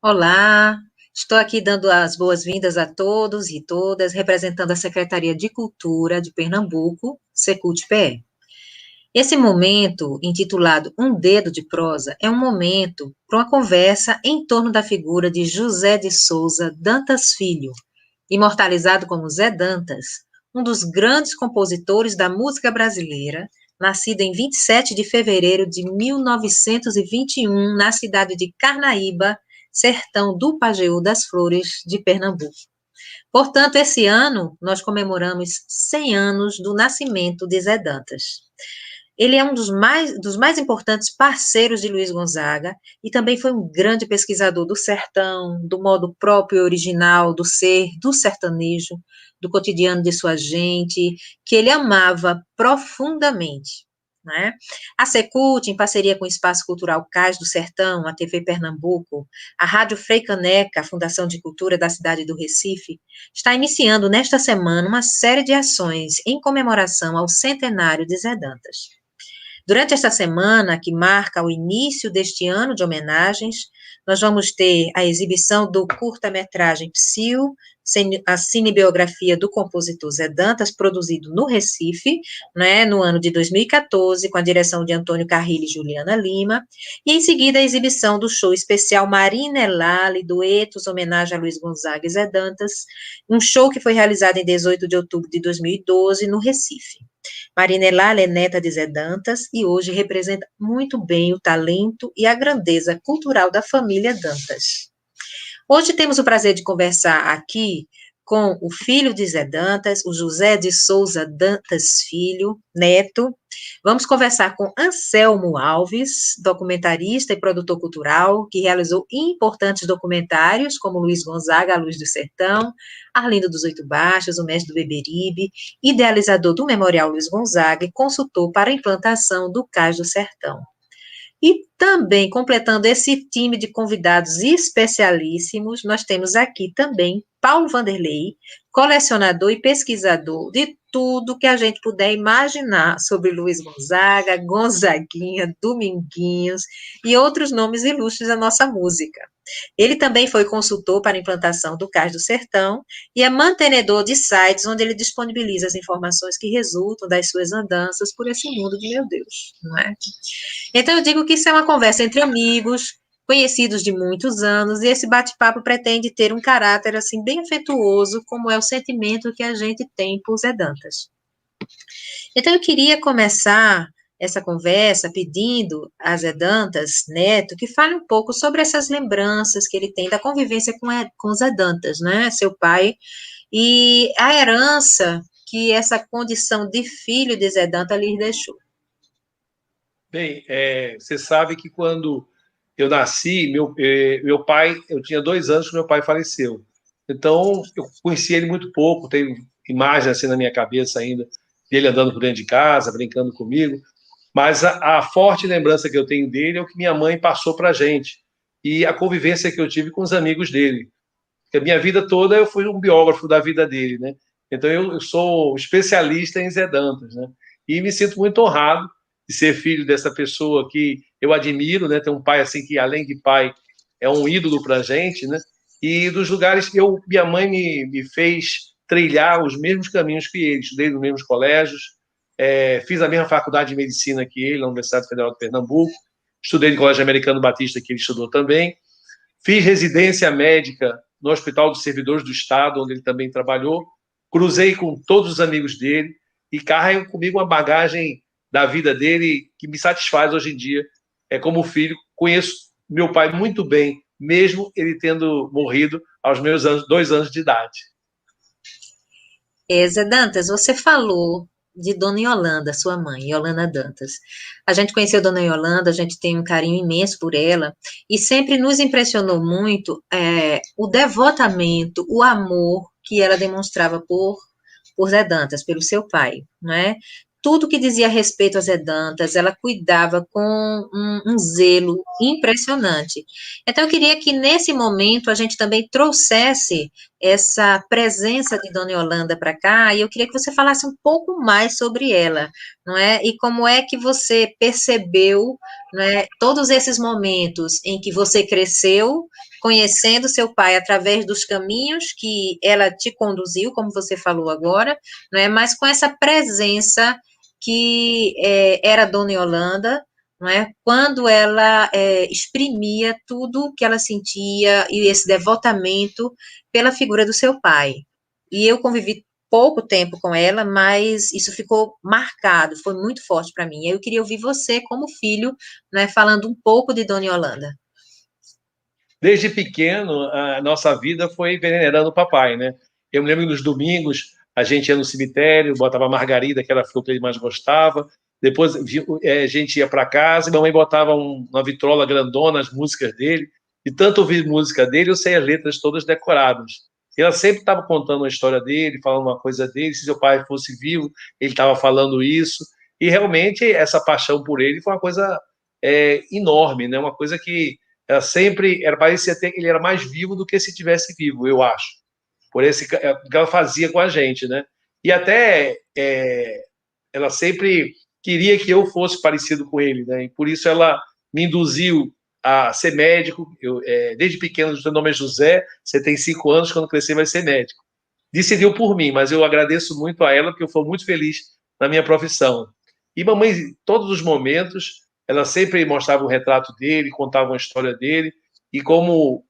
Olá, estou aqui dando as boas-vindas a todos e todas, representando a Secretaria de Cultura de Pernambuco, Secult-PE. Esse momento, intitulado Um Dedo de Prosa, é um momento para uma conversa em torno da figura de José de Souza Dantas Filho, imortalizado como Zé Dantas, um dos grandes compositores da música brasileira, nascido em 27 de fevereiro de 1921, na cidade de Carnaíba, sertão do Pajeú das Flores, de Pernambuco. Portanto, esse ano nós comemoramos 100 anos do nascimento de Zé Dantas. Ele é um dos mais importantes parceiros de Luiz Gonzaga e também foi um grande pesquisador do sertão, do modo próprio e original do ser, do sertanejo, do cotidiano de sua gente, que ele amava profundamente. Né? A Secult, em parceria com o Espaço Cultural Cais do Sertão, a TV Pernambuco, a Rádio Frei Caneca, a Fundação de Cultura da cidade do Recife, está iniciando nesta semana uma série de ações em comemoração ao centenário de Zé Dantas. Durante esta semana, que marca o início deste ano de homenagens, nós vamos ter a exibição do curta-metragem Psyu, a cinebiografia do compositor Zé Dantas, produzido no Recife, né, no ano de 2014, com a direção de Antônio Carrilho e Juliana Lima, e em seguida a exibição do show especial Marina Elale, duetos, homenagem a Luiz Gonzaga e Zé Dantas, um show que foi realizado em 18 de outubro de 2012, no Recife. Marina Elale é neta de Zé Dantas e hoje representa muito bem o talento e a grandeza cultural da família Dantas. Hoje temos o prazer de conversar aqui com o filho de Zé Dantas, o José de Souza Dantas Filho, neto. Vamos conversar com Anselmo Alves, documentarista e produtor cultural, que realizou importantes documentários, como Luiz Gonzaga, A Luz do Sertão, Arlindo dos Oito Baixos, O Mestre do Beberibe, idealizador do Memorial Luiz Gonzaga e consultor para a implantação do Cais do Sertão. E também, completando esse time de convidados especialíssimos, nós temos aqui também Paulo Vanderlei, colecionador e pesquisador de tudo que a gente puder imaginar sobre Luiz Gonzaga, Gonzaguinha, Dominguinhos e outros nomes ilustres da nossa música. Ele também foi consultor para a implantação do Cais do Sertão e é mantenedor de sites onde ele disponibiliza as informações que resultam das suas andanças por esse mundo de meu Deus, não é? Então, eu digo que isso é uma conversa entre amigos, conhecidos de muitos anos, e esse bate-papo pretende ter um caráter, assim, bem afetuoso, como é o sentimento que a gente tem por Zé Dantas. Então, eu queria começar essa conversa pedindo a Zé Dantas Neto que fale um pouco sobre essas lembranças que ele tem da convivência com Zé Dantas, né, seu pai, e a herança que essa condição de filho de Zé Dantas lhe deixou. Bem, você sabe que quando eu nasci, meu pai, eu tinha 2 anos que meu pai faleceu. Então, eu conheci ele muito pouco, tenho imagens assim na minha cabeça ainda, dele andando por dentro de casa, brincando comigo, mas a forte lembrança que eu tenho dele é o que minha mãe passou para a gente, e a convivência que eu tive com os amigos dele. Porque a minha vida toda eu fui um biógrafo da vida dele, né? Então, eu sou especialista em Zé Dantas, né? E me sinto muito honrado de ser filho dessa pessoa que eu admiro, né? Ter um pai assim que, além de pai, é um ídolo para a gente, né? E dos lugares que minha mãe me fez trilhar os mesmos caminhos que ele. Estudei nos mesmos colégios, fiz a mesma faculdade de medicina que ele, na Universidade Federal de Pernambuco, estudei no Colégio Americano Batista, que ele estudou também, fiz residência médica no Hospital dos Servidores do Estado, onde ele também trabalhou, cruzei com todos os amigos dele e carrego comigo uma bagagem da vida dele que me satisfaz hoje em dia. Como filho, conheço meu pai muito bem, mesmo ele tendo morrido aos meus 2 anos de idade. Zé Dantas, você falou de Dona Yolanda, sua mãe, Yolanda Dantas. A gente conheceu Dona Yolanda, a gente tem um carinho imenso por ela, e sempre nos impressionou muito o devotamento, o amor que ela demonstrava por Zé Dantas, pelo seu pai, não é? Tudo que dizia a respeito a Zé Dantas, ela cuidava com um zelo impressionante. Então, eu queria que nesse momento a gente também trouxesse essa presença de Dona Yolanda para cá, e eu queria que você falasse um pouco mais sobre ela, não é? E como é que você percebeu, não é, todos esses momentos em que você cresceu, conhecendo seu pai através dos caminhos que ela te conduziu, como você falou agora, não é? Mas com essa presença que era Dona Yolanda, não é? Quando ela exprimia tudo que ela sentia e esse devotamento pela figura do seu pai. E eu convivi pouco tempo com ela, mas isso ficou marcado, foi muito forte para mim. Eu queria ouvir você, como filho, né, falando um pouco de Dona Yolanda. Desde pequeno, a nossa vida foi venerando o papai, né? Eu me lembro que nos domingos a gente ia no cemitério, botava margarida, que era a flor que ele mais gostava. Depois a gente ia para casa e mamãe botava uma vitrola grandona, as músicas dele. E tanto ouvir música dele, eu sei as letras todas decoradas. Ela sempre estava contando uma história dele, falando uma coisa dele. Se seu pai fosse vivo, ele estava falando isso. E realmente essa paixão por ele foi uma coisa enorme, né? Uma coisa que ela sempre, era, parecia até que ele era mais vivo do que se tivesse vivo, eu acho. Por esse que ela fazia com a gente, né? E até ela sempre queria que eu fosse parecido com ele, né? E por isso ela me induziu a ser médico. Desde pequeno, o seu nome é José, você tem 5 anos, quando crescer vai ser médico. Decidiu por mim, mas eu agradeço muito a ela, porque eu fui muito feliz na minha profissão. E mamãe, em todos os momentos, ela sempre mostrava um retrato dele, contava uma história dele, e como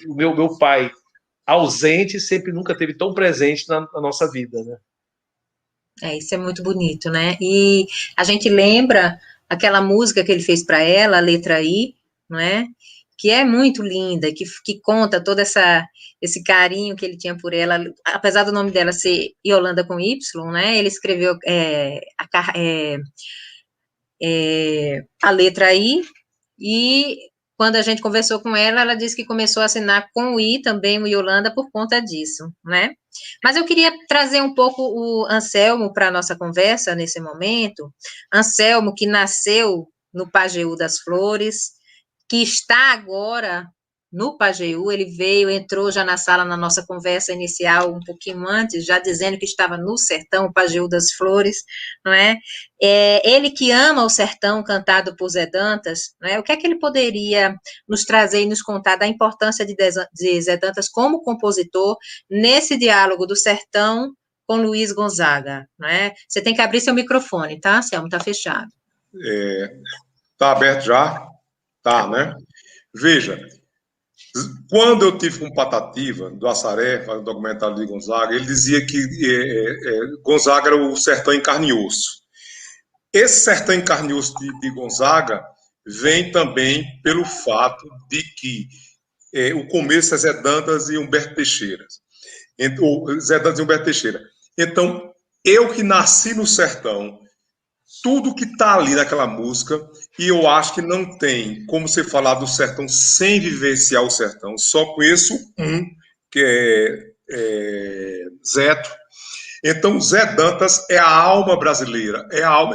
o meu pai ausente sempre nunca teve tão presente na nossa vida, né? Isso é muito bonito, né? E a gente lembra aquela música que ele fez para ela, a letra I, não é? Que é muito linda, que conta todo esse carinho que ele tinha por ela, apesar do nome dela ser Yolanda com Y, né? Ele escreveu a letra I, e quando a gente conversou com ela, ela disse que começou a assinar com o I também, o Yolanda, por conta disso, né? Mas eu queria trazer um pouco o Anselmo para a nossa conversa nesse momento. Anselmo, que nasceu no Pajeú das Flores, que está agora no Pajeú, ele veio, entrou já na sala na nossa conversa inicial, um pouquinho antes, já dizendo que estava no sertão, o Pajeú das Flores, não é? Ele que ama o sertão, cantado por Zé Dantas, não é? O que é que ele poderia nos trazer e nos contar da importância de Zé Dantas como compositor nesse diálogo do sertão com Luiz Gonzaga, não é? Você tem que abrir seu microfone, tá, Selmo? Tá fechado. Tá aberto já? Tá, né? Veja, quando eu tive com Patativa, do Assaré, fazendo documentário de Gonzaga, ele dizia que Gonzaga era o sertão em carne e osso. Esse sertão em carne e osso de Gonzaga vem também pelo fato de que o começo é Zé Dantas e Humberto Teixeira. Zé Dantas e Humberto Teixeira. Então, eu que nasci no sertão, tudo que está ali naquela música, e eu acho que não tem como você falar do sertão sem vivenciar o sertão. Só conheço um, que é Zeto. Então, Zé Dantas é a alma brasileira,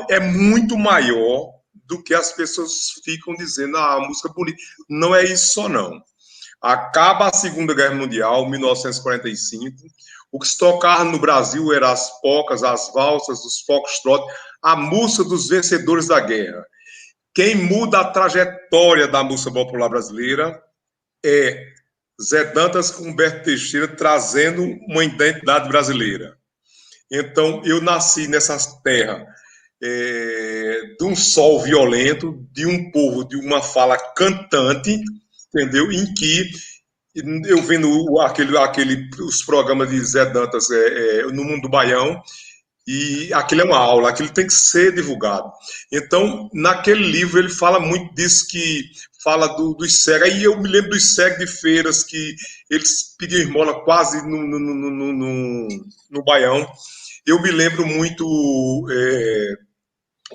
é muito maior do que as pessoas ficam dizendo, a música é bonita. Não é isso só, não. Acaba a Segunda Guerra Mundial, 1945, o que se tocava no Brasil eram as polcas, as valsas, os foxtrot, a música dos vencedores da guerra. Quem muda a trajetória da música popular brasileira é Zé Dantas com Humberto Teixeira trazendo uma identidade brasileira. Então, eu nasci nessa terra de um sol violento, de um povo, de uma fala cantante, entendeu? Em que eu vendo os programas de Zé Dantas no Mundo do Baião, e aquilo é uma aula, aquilo tem que ser divulgado. Então, naquele livro, ele fala muito disso, que fala dos cegos. Aí eu me lembro dos cegos de feiras, que eles pediam esmola quase no Baião. Eu me lembro muito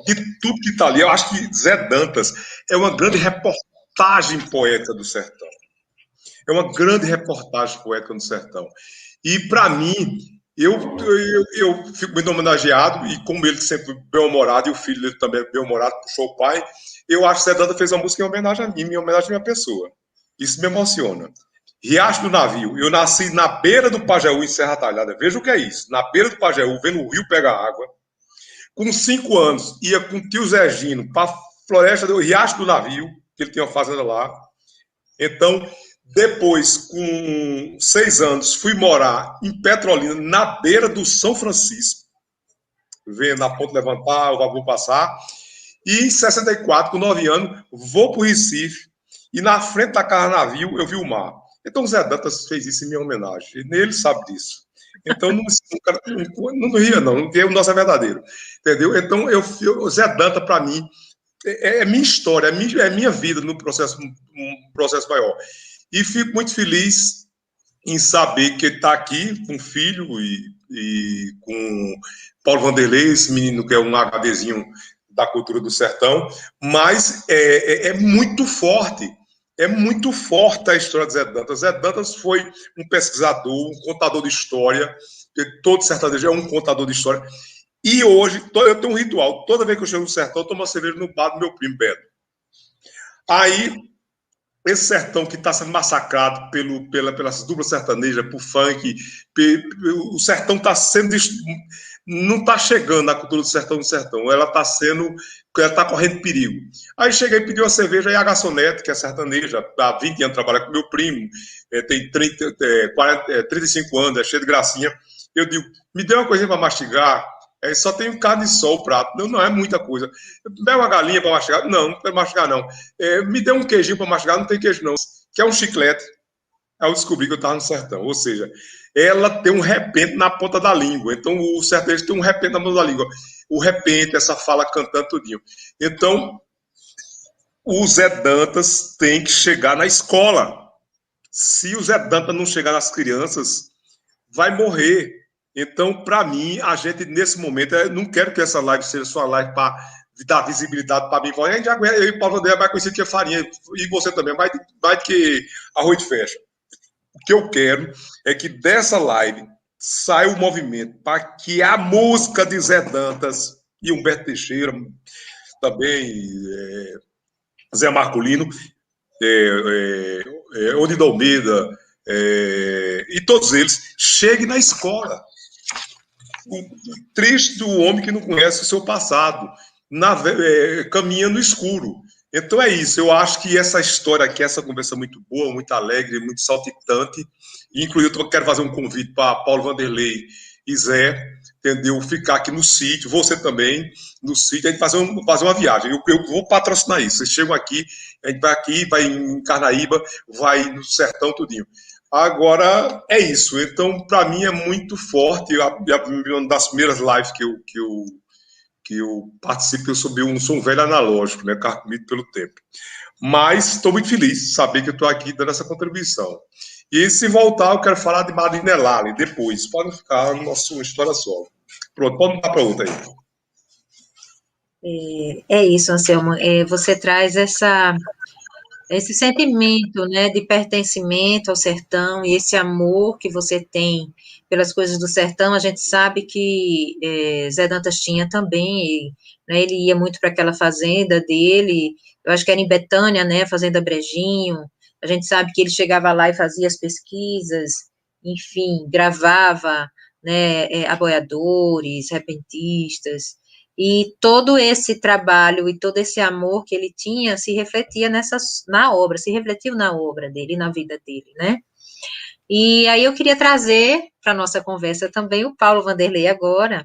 de tudo que está ali. Eu acho que Zé Dantas é uma grande reportagem poética do sertão. É uma grande reportagem poética do sertão. E, para mim, eu fico muito homenageado, e como ele sempre bem-humorado, e o filho dele também é bem-humorado, puxou o pai, eu acho que Zé Dantas fez uma música em homenagem a mim, em homenagem à minha pessoa. Isso me emociona. Riacho do Navio. Eu nasci na beira do Pajeú, em Serra Talhada. Veja o que é isso. Na beira do Pajeú, vendo o rio pegar água. Com 5 anos, ia com o tio Zé Gino para a floresta do Riacho do Navio, que ele tinha uma fazenda lá. Então, depois, com 6 anos, fui morar em Petrolina, na beira do São Francisco, vendo a ponte levantar, o vapor passar. E em 64, com 9 anos, vou para o Recife, e na frente da casa navio eu vi o mar. Então, o Zé Dantas fez isso em minha homenagem. Ele sabe disso. Então, não ria, não, porque o nosso é verdadeiro. Entendeu? Então, o Zé Dantas, para mim, é minha história, é minha vida no processo, um processo maior. E fico muito feliz em saber que ele está aqui com o filho e com Paulo Vanderlei, esse menino que é um HDzinho da cultura do sertão, mas é muito forte. É muito forte a história de Zé Dantas. Zé Dantas foi um pesquisador, um contador de história, todo sertanejo é um contador de história. E hoje, eu tenho um ritual. Toda vez que eu chego no sertão, eu tomo uma cerveja no bar do meu primo Beto. Aí, esse sertão que está sendo massacrado pelas duplas sertanejas, por funk, o sertão está sendo... Não está chegando a cultura do sertão no sertão. Ela está correndo perigo. Aí cheguei e pedi uma cerveja, e a garçonete, que é sertaneja, há 20 anos trabalha com meu primo, tem 35 anos, é cheio de gracinha. Eu digo, me dê uma coisinha para mastigar. Só tem carne de sol o prato. Não é muita coisa. Pega uma galinha para mastigar? Não quero mastigar, não. Me dê um queijinho para mastigar? Não tem queijo, não. Quer um chiclete? Aí eu descobri que eu estava no sertão. Ou seja, ela tem um repente na ponta da língua. Então, o sertanejo tem um repente na ponta da língua. O repente, essa fala cantando tudinho. Então, o Zé Dantas tem que chegar na escola. Se o Zé Dantas não chegar nas crianças, vai morrer. Então, para mim, a gente, nesse momento, eu não quero que essa live seja só live para dar visibilidade para mim. A gente já conhece, eu e o Paulo André vai conhecer que é farinha, e você também, vai que arroz de fecha. O que eu quero é que dessa live saia o movimento para que a música de Zé Dantas e Humberto Teixeira, também Zé Marcolino, Odido Almeida, e todos eles cheguem na escola. O triste do homem que não conhece o seu passado, caminha no escuro. Então é isso, eu acho que essa história aqui, essa conversa muito boa, muito alegre, muito saltitante, inclusive eu quero fazer um convite para Paulo Vanderlei e Zé, entendeu? Ficar aqui no sítio, você também, no sítio, a gente fazer uma viagem. Eu vou patrocinar isso. Vocês chegam aqui, a gente vai aqui, vai em Carnaíba, vai no sertão, tudinho. Agora, é isso. Então, para mim, é muito forte. Uma das primeiras lives que eu participo, eu sou um velho analógico, né? Carcomido pelo tempo. Mas estou muito feliz de saber que eu estou aqui dando essa contribuição. E se voltar, eu quero falar de Madrinha Lali depois. Pode ficar na nossa história só. Pronto, pode mudar para outra aí. É isso, Anselmo. Você traz esse sentimento, né, de pertencimento ao sertão e esse amor que você tem pelas coisas do sertão. A gente sabe que Zé Dantas tinha também, né, ele ia muito para aquela fazenda dele, eu acho que era em Betânia, né, Fazenda Brejinho. A gente sabe que ele chegava lá e fazia as pesquisas, enfim, gravava, né, aboiadores, repentistas, e todo esse trabalho e todo esse amor que ele tinha se refletia na obra, se refletiu na obra dele, na vida dele, né? E aí eu queria trazer para a nossa conversa também o Paulo Vanderlei agora,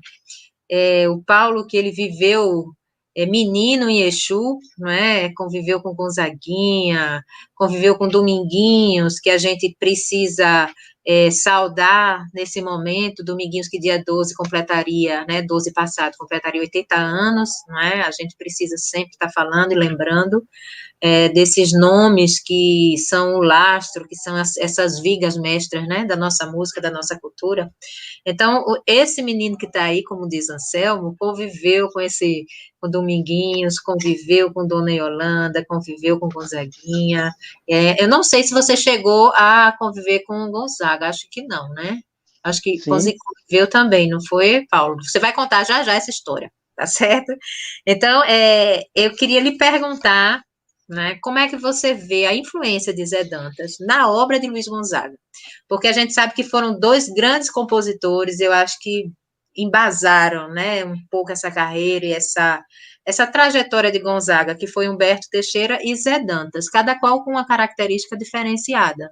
o Paulo que ele viveu menino em Exu, não é? Conviveu com Gonzaguinha, conviveu com Dominguinhos, que a gente precisa saudar nesse momento, Dominguinhos que dia 12 completaria, né, 12 passado, completaria 80 anos, não é? A gente precisa sempre estar falando e lembrando desses nomes que são o lastro, que são essas vigas mestras, né, da nossa música, da nossa cultura. Então, esse menino que está aí, como diz Anselmo, conviveu com Dominguinhos, conviveu com Dona Yolanda, conviveu com Gonzaguinha. Eu não sei se você chegou a conviver com Gonzaga, acho que não, né? Acho que conviveu também, não foi, Paulo? Você vai contar já já essa história, tá certo? Então, eu queria lhe perguntar, né? Como é que você vê a influência de Zé Dantas na obra de Luiz Gonzaga? Porque a gente sabe que foram dois grandes compositores, eu acho que embasaram, né, um pouco essa carreira e essa trajetória de Gonzaga, que foi Humberto Teixeira e Zé Dantas, cada qual com uma característica diferenciada,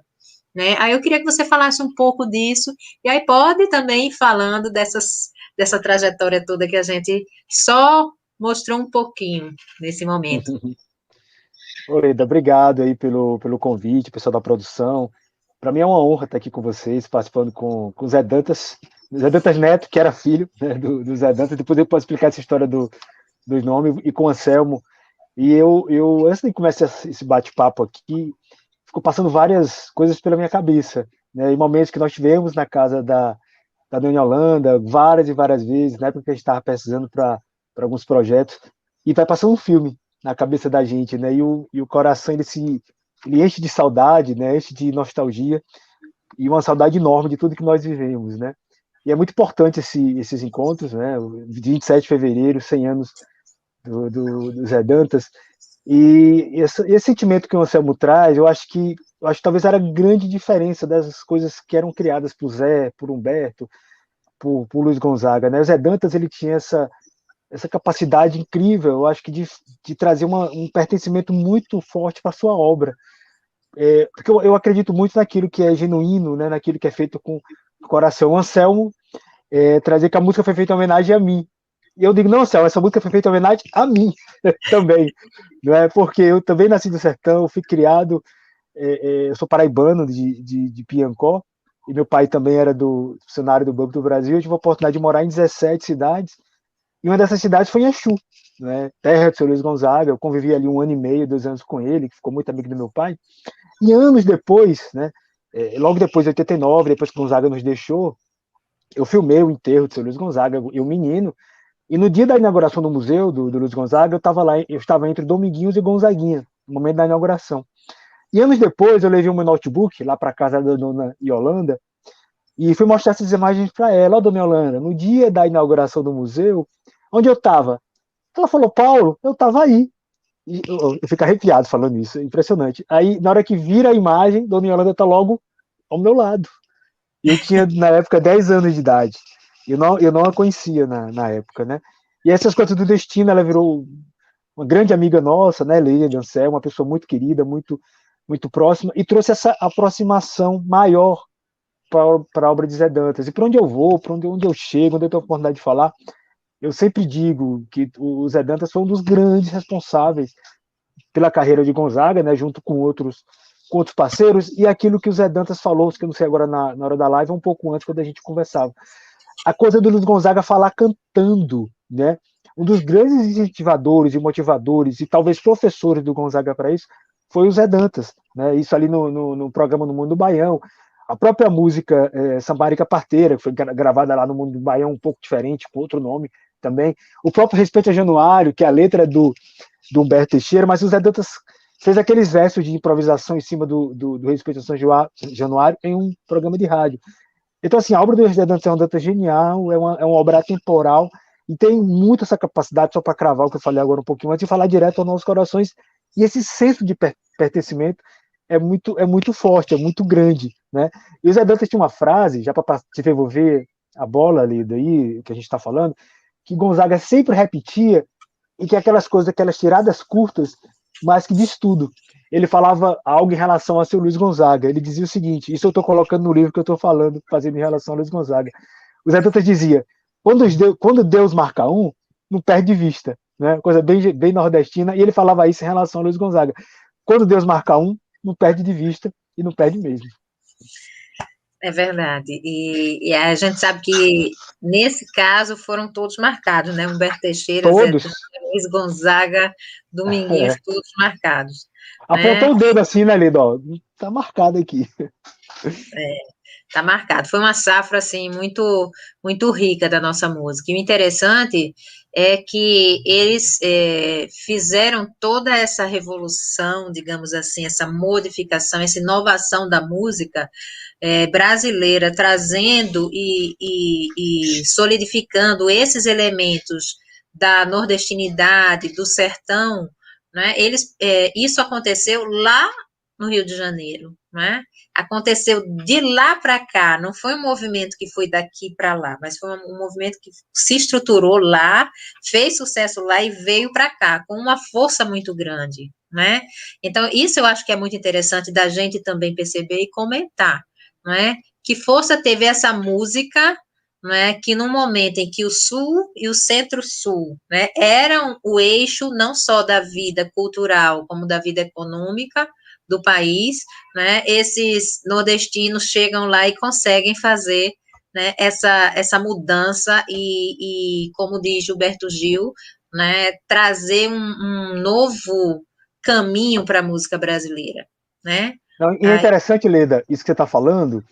né? Aí eu queria que você falasse um pouco disso, e aí pode também ir falando dessa trajetória toda que a gente só mostrou um pouquinho nesse momento. Ô, Leda, obrigado aí pelo convite, pessoal da produção. Para mim é uma honra estar aqui com vocês, participando com o Zé Dantas Neto, que era filho, né, do Zé Dantas. Depois eu posso explicar essa história dos nomes, e com o Anselmo. E antes de começar esse bate-papo aqui, ficou passando várias coisas pela minha cabeça, né? Em momentos que nós tivemos na casa da Dona Yolanda, várias e várias vezes, na época que a gente estava pesquisando para alguns projetos, e vai passando um filme na cabeça da gente, né? E o coração ele enche de saudade, né? Enche de nostalgia e uma saudade enorme de tudo que nós vivemos, né? E é muito importante esses encontros, né? O 27 de fevereiro, 100 anos do Zé Dantas, e esse sentimento que o Anselmo traz, eu acho que talvez era a grande diferença das coisas que eram criadas por Zé, por Humberto, por Luiz Gonzaga, né? O Zé Dantas, ele tinha essa capacidade incrível, eu acho que de trazer um pertencimento muito forte para sua obra, porque eu acredito muito naquilo que é genuíno, né? Naquilo que é feito com o coração. O Anselmo trazer que a música foi feita em homenagem a mim. E eu digo, não, Anselmo, essa música foi feita em homenagem a mim também, não é? Porque eu também nasci do sertão, fui criado, eu sou paraibano de Piancó, e meu pai também era do funcionário do Banco do Brasil. Eu tive a oportunidade de morar em 17 cidades, e uma dessas cidades foi em Exu, né? Terra do seu Luiz Gonzaga. Eu convivi ali 1 ano e meio, 2 anos com ele, que ficou muito amigo do meu pai. E anos depois, né? Logo depois de 89, depois que Gonzaga nos deixou, eu filmei o enterro do seu Luiz Gonzaga, eu menino, e no dia da inauguração do museu do Luiz Gonzaga, eu estava entre Dominguinhos e Gonzaguinha, no momento da inauguração. E anos depois, eu levei o meu notebook lá para casa da dona Yolanda e fui mostrar essas imagens para ela. Ó, dona Yolanda, no dia da inauguração do museu, onde eu estava? Ela falou, Paulo, eu estava aí. E eu fico arrepiado falando isso, é impressionante. Aí, na hora que vira a imagem, dona Yolanda está logo ao meu lado. E eu tinha, na época, 10 anos de idade. Eu não a conhecia na época, né? E essas coisas do destino, ela virou uma grande amiga nossa, né, Leia de Ansel, uma pessoa muito querida, muito, muito próxima, e trouxe essa aproximação maior para a obra de Zé Dantas. E para onde eu vou, para onde eu chego, onde eu tenho a oportunidade de falar, eu sempre digo que o Zé Dantas foi um dos grandes responsáveis pela carreira de Gonzaga, né, junto com outros parceiros, e aquilo que o Zé Dantas falou, que eu não sei agora na hora da live, um pouco antes, quando a gente conversava. A coisa do Luiz Gonzaga falar cantando, né? Um dos grandes incentivadores e motivadores, e talvez professores do Gonzaga para isso, foi o Zé Dantas, né? Isso ali no programa No Mundo do Baião. A própria música Sambarica Parteira, que foi gravada lá no Mundo do Baião, um pouco diferente, com outro nome também. O próprio Respeito a Januário, que é a letra do Humberto Teixeira, mas o Zé Dantas fez aqueles versos de improvisação em cima do Respeito a São Januário em um programa de rádio. Então, assim, a obra do José Dantas é uma data genial, é uma obra atemporal, e tem muito essa capacidade, só para cravar o que eu falei agora um pouquinho antes, de falar direto aos nossos corações, e esse senso de pertencimento é muito forte, é muito grande, né? E o José Dantas tinha uma frase, já para te devolver a bola ali daí, que a gente está falando, que Gonzaga sempre repetia, e que é aquelas coisas, aquelas tiradas curtas, mas que diz tudo. Ele falava algo em relação a seu Luiz Gonzaga. Ele dizia o seguinte, isso eu estou colocando no livro que eu estou falando, fazendo em relação a Luiz Gonzaga. O Zé Dantas dizia, quando Deus marca um, não perde de vista. Né? Coisa bem, bem nordestina, e ele falava isso em relação a Luiz Gonzaga. Quando Deus marca um, não perde de vista, e não perde mesmo. É verdade. E a gente sabe que, nesse caso, foram todos marcados, né? Humberto Teixeira, Zé Todos. Dantas, Luiz Gonzaga, Dominguinhos, todos marcados. Apontou o dedo assim, né, Lido? Ó, tá marcado aqui. Tá marcado. Foi uma safra, assim, muito, muito rica da nossa música. E o interessante é que eles fizeram toda essa revolução, digamos assim, essa modificação, essa inovação da música brasileira, trazendo e solidificando esses elementos da nordestinidade, do sertão, né? Isso aconteceu lá no Rio de Janeiro, né? Aconteceu de lá para cá, não foi um movimento que foi daqui para lá, mas foi um movimento que se estruturou lá, fez sucesso lá e veio para cá, com uma força muito grande, né? Então, isso eu acho que é muito interessante da gente também perceber e comentar, né? Que força teve essa música, né, que no momento em que o Sul e o Centro-Sul, né, eram o eixo não só da vida cultural, como da vida econômica do país, né, esses nordestinos chegam lá e conseguem fazer, né, essa mudança como diz Gilberto Gil, né, trazer um novo caminho para a música brasileira, né? Não, e é interessante, Leda, isso que você está falando,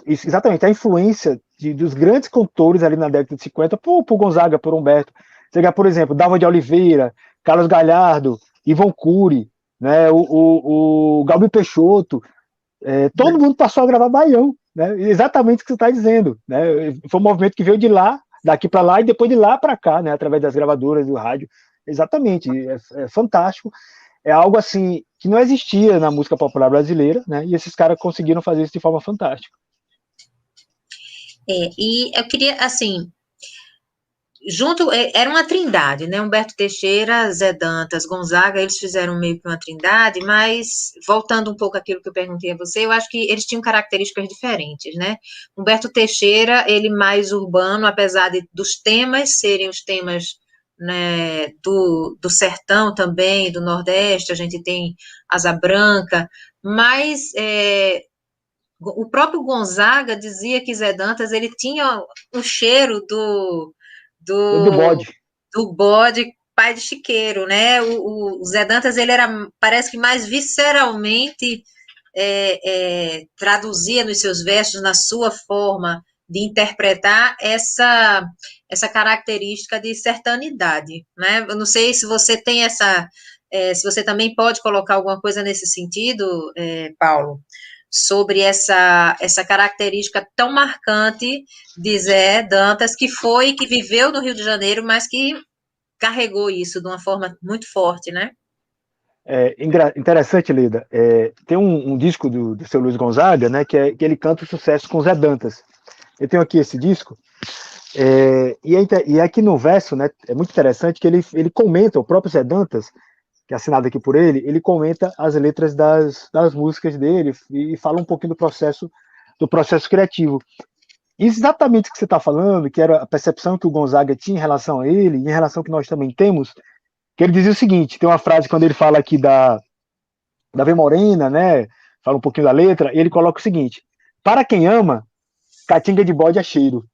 exatamente a influência dos grandes cantores ali na década de 50 por Gonzaga, por Humberto. Chegar, por exemplo, Dalva de Oliveira, Carlos Galhardo, Ivon Cury, né, o Galbi Peixoto, todo mundo passou a gravar baião, né, exatamente o que você está dizendo. Né, foi um movimento que veio de lá, daqui para lá, e depois de lá para cá, né, através das gravadoras, do rádio. Exatamente, é fantástico. É algo assim que não existia na música popular brasileira, né? E esses caras conseguiram fazer isso de forma fantástica. E eu queria, assim, era uma trindade, né? Humberto Teixeira, Zé Dantas, Gonzaga, eles fizeram meio que uma trindade, mas voltando um pouco àquilo que eu perguntei a você, eu acho que eles tinham características diferentes, né? Humberto Teixeira, ele mais urbano, apesar dos temas serem os temas, né, do sertão também, do Nordeste, a gente tem Asa Branca, mas o próprio Gonzaga dizia que Zé Dantas ele tinha o cheiro Do bode. do bode pai de chiqueiro, né? O Zé Dantas ele era, parece que mais visceralmente traduzia nos seus versos, na sua forma de interpretar essa característica de sertanidade, né? Eu não sei se você tem se você também pode colocar alguma coisa nesse sentido, Paulo, sobre essa característica tão marcante de Zé Dantas, que viveu no Rio de Janeiro, mas que carregou isso de uma forma muito forte, né? Interessante, Leda. Tem um disco do seu Luiz Gonzaga, né, que ele canta o sucesso com Zé Dantas. Eu tenho aqui esse disco, e aqui no verso, né, é muito interessante que ele comenta, o próprio Zé Dantas, que é assinado aqui por ele comenta as letras das músicas dele e fala um pouquinho do processo criativo. Exatamente o que você está falando, que era a percepção que o Gonzaga tinha em relação a ele, e em relação ao que nós também temos, que ele dizia o seguinte, tem uma frase quando ele fala aqui da Ave Morena, né, fala um pouquinho da letra, e ele coloca o seguinte, para quem ama, catinga de bode é cheiro.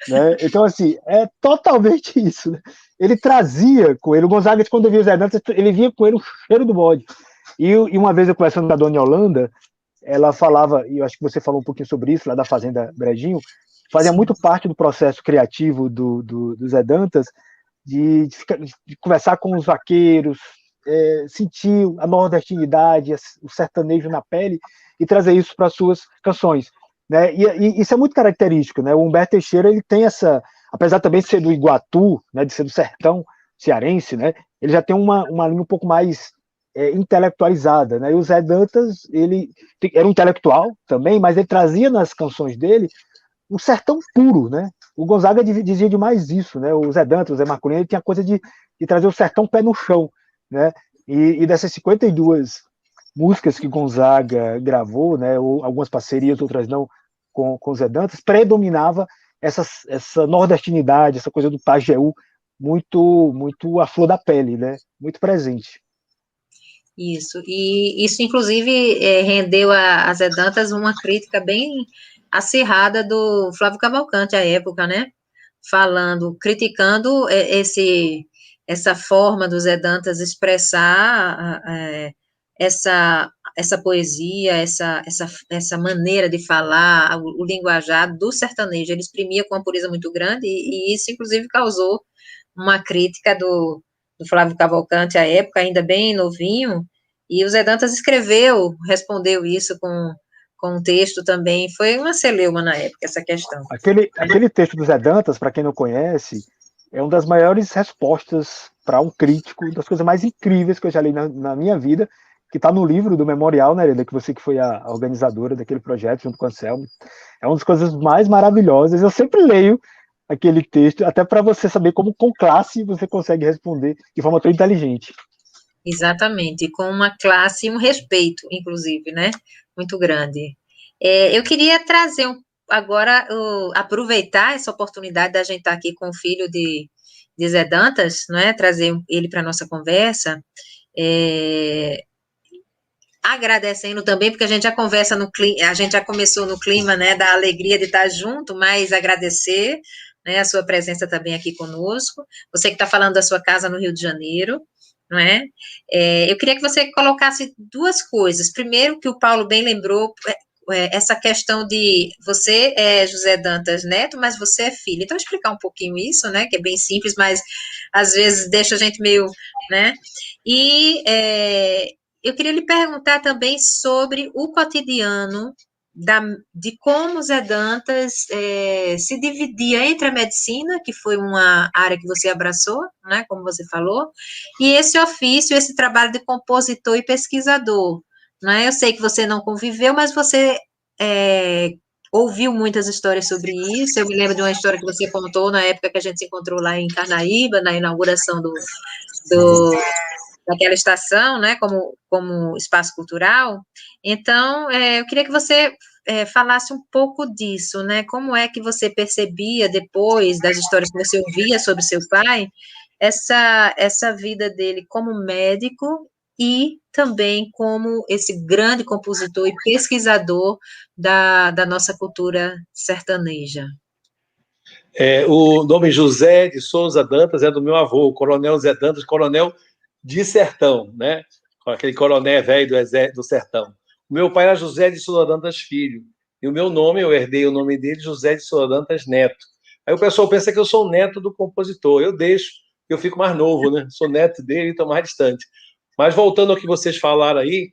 Né? Então, assim, é totalmente isso. Né? Ele trazia com ele, o Gonzaga, quando via o Zé Dantas, ele via com ele o cheiro do bode. E uma vez eu conversando com a dona Yolanda, ela falava, e eu acho que você falou um pouquinho sobre isso, lá da Fazenda Brejinho, fazia muito parte do processo criativo do Zé Dantas, de conversar com os vaqueiros, sentir a nordestinidade, o sertanejo na pele, e trazer isso para as suas canções. Né? E isso é muito característico. Né? O Humberto Teixeira ele tem apesar também de ser do Iguatu, né, de ser do sertão cearense, né, ele já tem uma linha um pouco mais intelectualizada. Né? E o Zé Dantas ele era um intelectual também, mas ele trazia nas canções dele um sertão puro, né? O Gonzaga dizia demais isso, né? O Zé Dantas, o Zé Marcolino, ele tinha coisa de trazer o sertão pé no chão, né? E dessas 52 músicas que Gonzaga gravou, né? Ou algumas parcerias, outras não, com o Zé Dantas, predominava essa nordestinidade, essa coisa do Pajeú, muito à flor da pele, né? Muito presente. Isso, e isso, inclusive, rendeu a Zé Dantas uma crítica bem acirrada do Flávio Cavalcante à época, né? Criticando essa forma do Zé Dantas expressar essa poesia, essa maneira de falar, o linguajar do sertanejo. Ele exprimia com uma pureza muito grande, e isso, inclusive, causou uma crítica do Flávio Cavalcante à época, ainda bem novinho, e o Zé Dantas respondeu isso com um texto também. Foi uma celeuma na época, essa questão. Aquele texto do Zé Dantas, para quem não conhece, é uma das maiores respostas para um crítico das coisas mais incríveis que eu já li na minha vida, que está no livro do Memorial, né, Hereda, que você que foi a organizadora daquele projeto junto com a Anselmo. É uma das coisas mais maravilhosas. Eu sempre leio aquele texto, até para você saber como, com classe, você consegue responder de forma tão inteligente. Exatamente, e com uma classe e um respeito, inclusive, né? Muito grande. Eu queria trazer agora, aproveitar essa oportunidade da gente estar aqui com o filho de Zé Dantas, né? Trazer ele para a nossa conversa. Agradecendo também, porque a gente já conversa no clima, a gente já começou no clima, né, da alegria de estar junto, mas agradecer, né, a sua presença também aqui conosco, você que está falando da sua casa no Rio de Janeiro, não é? Eu queria que você colocasse duas coisas. Primeiro, que o Paulo bem lembrou, essa questão de você é José Dantas Neto, mas você é filho. Então, explicar um pouquinho isso, né, que é bem simples, mas às vezes deixa a gente meio, né? E eu queria lhe perguntar também sobre o cotidiano de como Zé Dantas se dividia entre a medicina, que foi uma área que você abraçou, né, como você falou, e esse ofício, esse trabalho de compositor e pesquisador. Né? Eu sei que você não conviveu, mas você ouviu muitas histórias sobre isso. Eu me lembro de uma história que você contou na época que a gente se encontrou lá em Carnaíba, na inauguração daquela estação, né, como espaço cultural. Então, eu queria que você falasse um pouco disso, né, como é que você percebia, depois das histórias que você ouvia sobre seu pai, essa vida dele como médico e também como esse grande compositor e pesquisador da nossa cultura sertaneja. O nome José de Souza Dantas é do meu avô, o coronel Zé Dantas, coronel de sertão, né? Aquele coronel velho do sertão. O meu pai era José de Souza Dantas Filho, e o meu nome, eu herdei o nome dele, José de Souza Dantas Neto. Aí o pessoal pensa que eu sou neto do compositor, eu deixo, eu fico mais novo, né? Sou neto dele, então mais distante. Mas voltando ao que vocês falaram aí,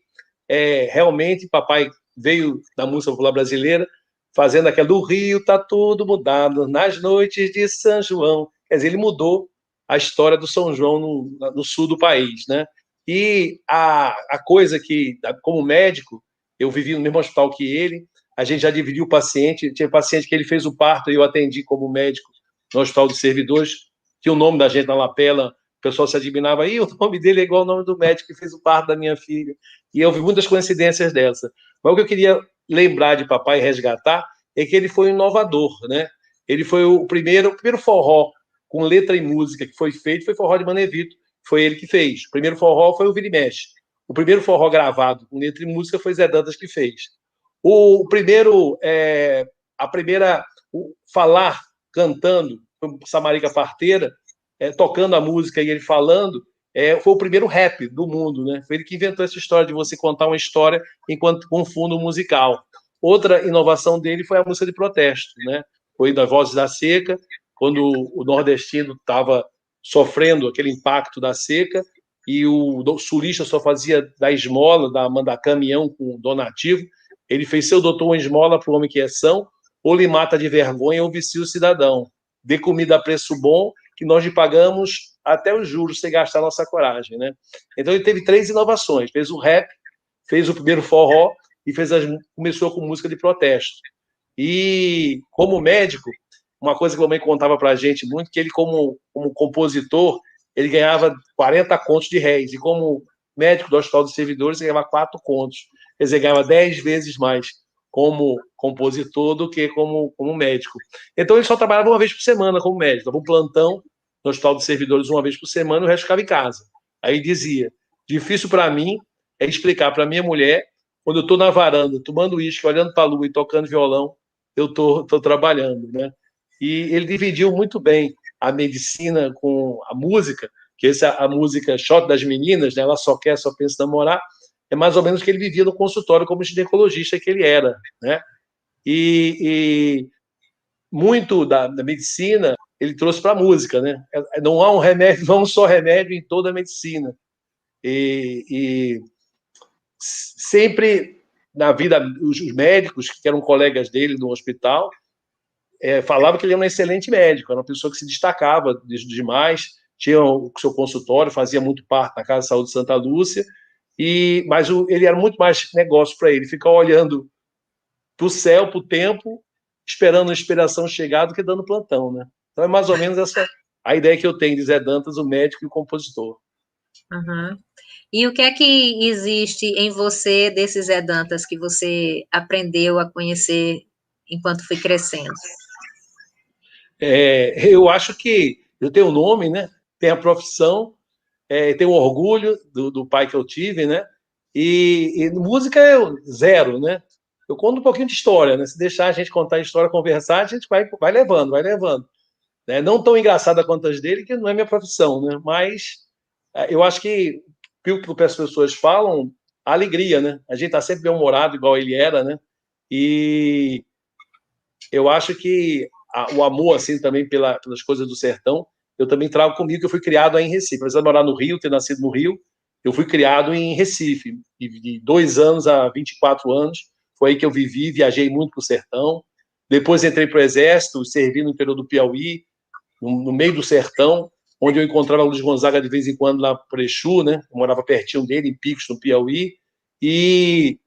realmente papai veio da música popular brasileira, fazendo aquela do Rio, tá tudo mudado, nas noites de São João. Quer dizer, ele mudou a história do São João no sul do país, né? E a coisa que, como médico, eu vivi no mesmo hospital que ele, a gente já dividiu o paciente, tinha paciente que ele fez o parto e eu atendi como médico no Hospital dos Servidores, tinha o nome da gente na lapela, o pessoal se admirava, aí o nome dele é igual ao nome do médico que fez o parto da minha filha. E eu vi muitas coincidências dessa. Mas o que eu queria lembrar de papai e resgatar é que ele foi um inovador, né? Ele foi o primeiro forró com letra e música que foi feito, foi forró de Manevito, foi ele que fez. O primeiro forró foi o Vira e Mexe. O primeiro forró gravado com letra e música foi Zé Dantas que fez. O falar cantando, Samarica Parteira, tocando a música e ele falando, foi o primeiro rap do mundo, né? Foi ele que inventou essa história de você contar uma história enquanto com fundo musical. Outra inovação dele foi a música de protesto, né? Foi das Vozes da Seca, quando o nordestino estava sofrendo aquele impacto da seca e o sulista só fazia da esmola, mandar caminhão com donativo, ele fez seu doutor uma esmola para o homem que é são, ou lhe mata de vergonha ou vicia o cidadão. Dê comida a preço bom, que nós lhe pagamos até os juros sem gastar nossa coragem, né? Então ele teve 3 inovações, fez o rap, fez o primeiro forró e começou com música de protesto. E como médico, uma coisa que a mamãe contava para a gente muito, que ele como compositor, ele ganhava 40 contos de réis, e como médico do Hospital dos Servidores, ele ganhava 4 contos. Quer dizer, ganhava 10 vezes mais como compositor do que como médico. Então ele só trabalhava uma vez por semana como médico, dava um plantão no Hospital dos Servidores uma vez por semana, e o resto ficava em casa. Aí dizia, difícil para mim é explicar para minha mulher, quando eu estou na varanda, tomando uísque, olhando para a lua e tocando violão, eu estou trabalhando, né? E ele dividiu muito bem a medicina com a música, que a música Shot das Meninas, né? Ela só quer, só pensa em namorar, é mais ou menos o que ele vivia no consultório como ginecologista que ele era, né? E muito da medicina ele trouxe para a música, né? Não há um remédio, não só remédio em toda a medicina. E sempre na vida, os médicos que eram colegas dele no hospital falavam que ele era um excelente médico, era uma pessoa que se destacava demais, tinha o seu consultório, fazia muito parte da Casa de Saúde de Santa Lúcia, mas ele era muito mais negócio para ele, ficar olhando para o céu, para o tempo, esperando a inspiração chegar do que dando plantão, né? Então é mais ou menos essa a ideia que eu tenho de Zé Dantas, o médico e o compositor. Uhum. E o que é que existe em você desses Zé Dantas que você aprendeu a conhecer enquanto foi crescendo? Eu acho que eu tenho o nome, né? Tenho a profissão, tenho o orgulho do pai que eu tive, né? E música é zero, né? Eu conto um pouquinho de história, né? Se deixar a gente contar a história, conversar, a gente vai levando, vai levando. Né? Não tão engraçada quanto as dele, que não é minha profissão, né? Mas eu acho que, pelo que as pessoas falam, a alegria, né? A gente tá sempre bem-humorado, igual ele era, né? E eu acho que o amor, assim, também pelas coisas do sertão, eu também trago comigo, que eu fui criado aí em Recife. Apesar de morar no Rio, ter nascido no Rio, eu fui criado em Recife. E de 2 anos a 24 anos, foi aí que eu vivi, viajei muito para o sertão. Depois entrei para o Exército, servi no interior do Piauí, no meio do sertão, onde eu encontrava o Luiz Gonzaga de vez em quando lá por Exu, né? Eu morava pertinho dele, em Picos, no Piauí. E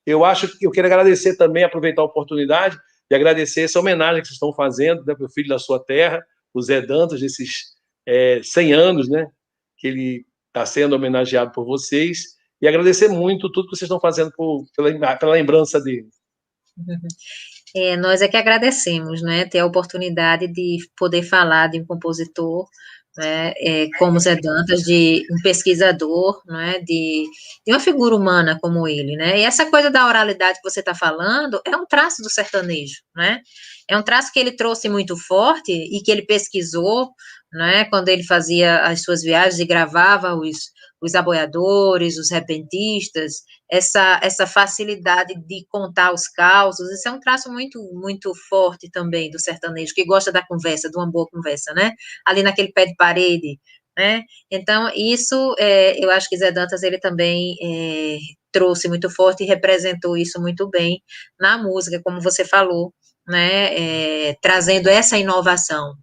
eu acho que eu quero agradecer também, aproveitar a oportunidade de agradecer essa homenagem que vocês estão fazendo, né, para o filho da sua terra, o Zé Dantas, desses 100 anos, né, que ele está sendo homenageado por vocês, e agradecer muito tudo que vocês estão fazendo pela lembrança dele. Nós é que agradecemos, né, ter a oportunidade de poder falar de um compositor, né, como Zé Dantas, de um pesquisador, né, de uma figura humana como ele, né, e essa coisa da oralidade que você está falando é um traço do sertanejo, né, é um traço que ele trouxe muito forte e que ele pesquisou, né, quando ele fazia as suas viagens e gravava os aboiadores, os repentistas, essa facilidade de contar os causos, isso é um traço muito, muito forte também do sertanejo, que gosta da conversa, de uma boa conversa, né? Ali naquele pé de parede, né? Então, isso, eu acho que Zé Dantas, ele também trouxe muito forte e representou isso muito bem na música, como você falou, né? Trazendo essa inovação,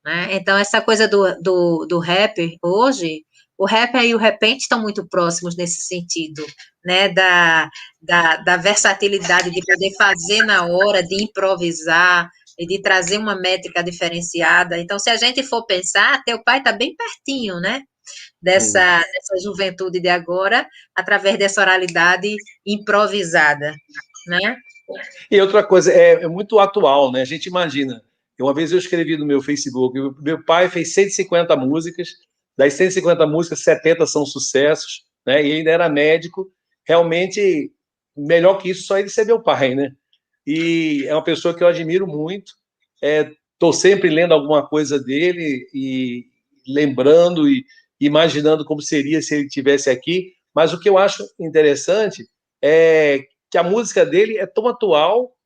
né? Então, essa coisa do rap hoje, o rapper e o repente estão muito próximos nesse sentido, né? Da versatilidade de poder fazer na hora, de improvisar e de trazer uma métrica diferenciada. Então, se a gente for pensar, teu pai está bem pertinho, né? Dessa juventude de agora, através dessa oralidade improvisada, né? E outra coisa, é muito atual, né? A gente imagina. Uma vez eu escrevi no meu Facebook, meu pai fez 150 músicas, das 150 músicas, 70 são sucessos, né? E ele ainda era médico. Realmente, melhor que isso, só ele ser meu pai, né? E é uma pessoa que eu admiro muito. Estou sempre lendo alguma coisa dele e lembrando e imaginando como seria se ele estivesse aqui. Mas o que eu acho interessante é que a música dele é tão atual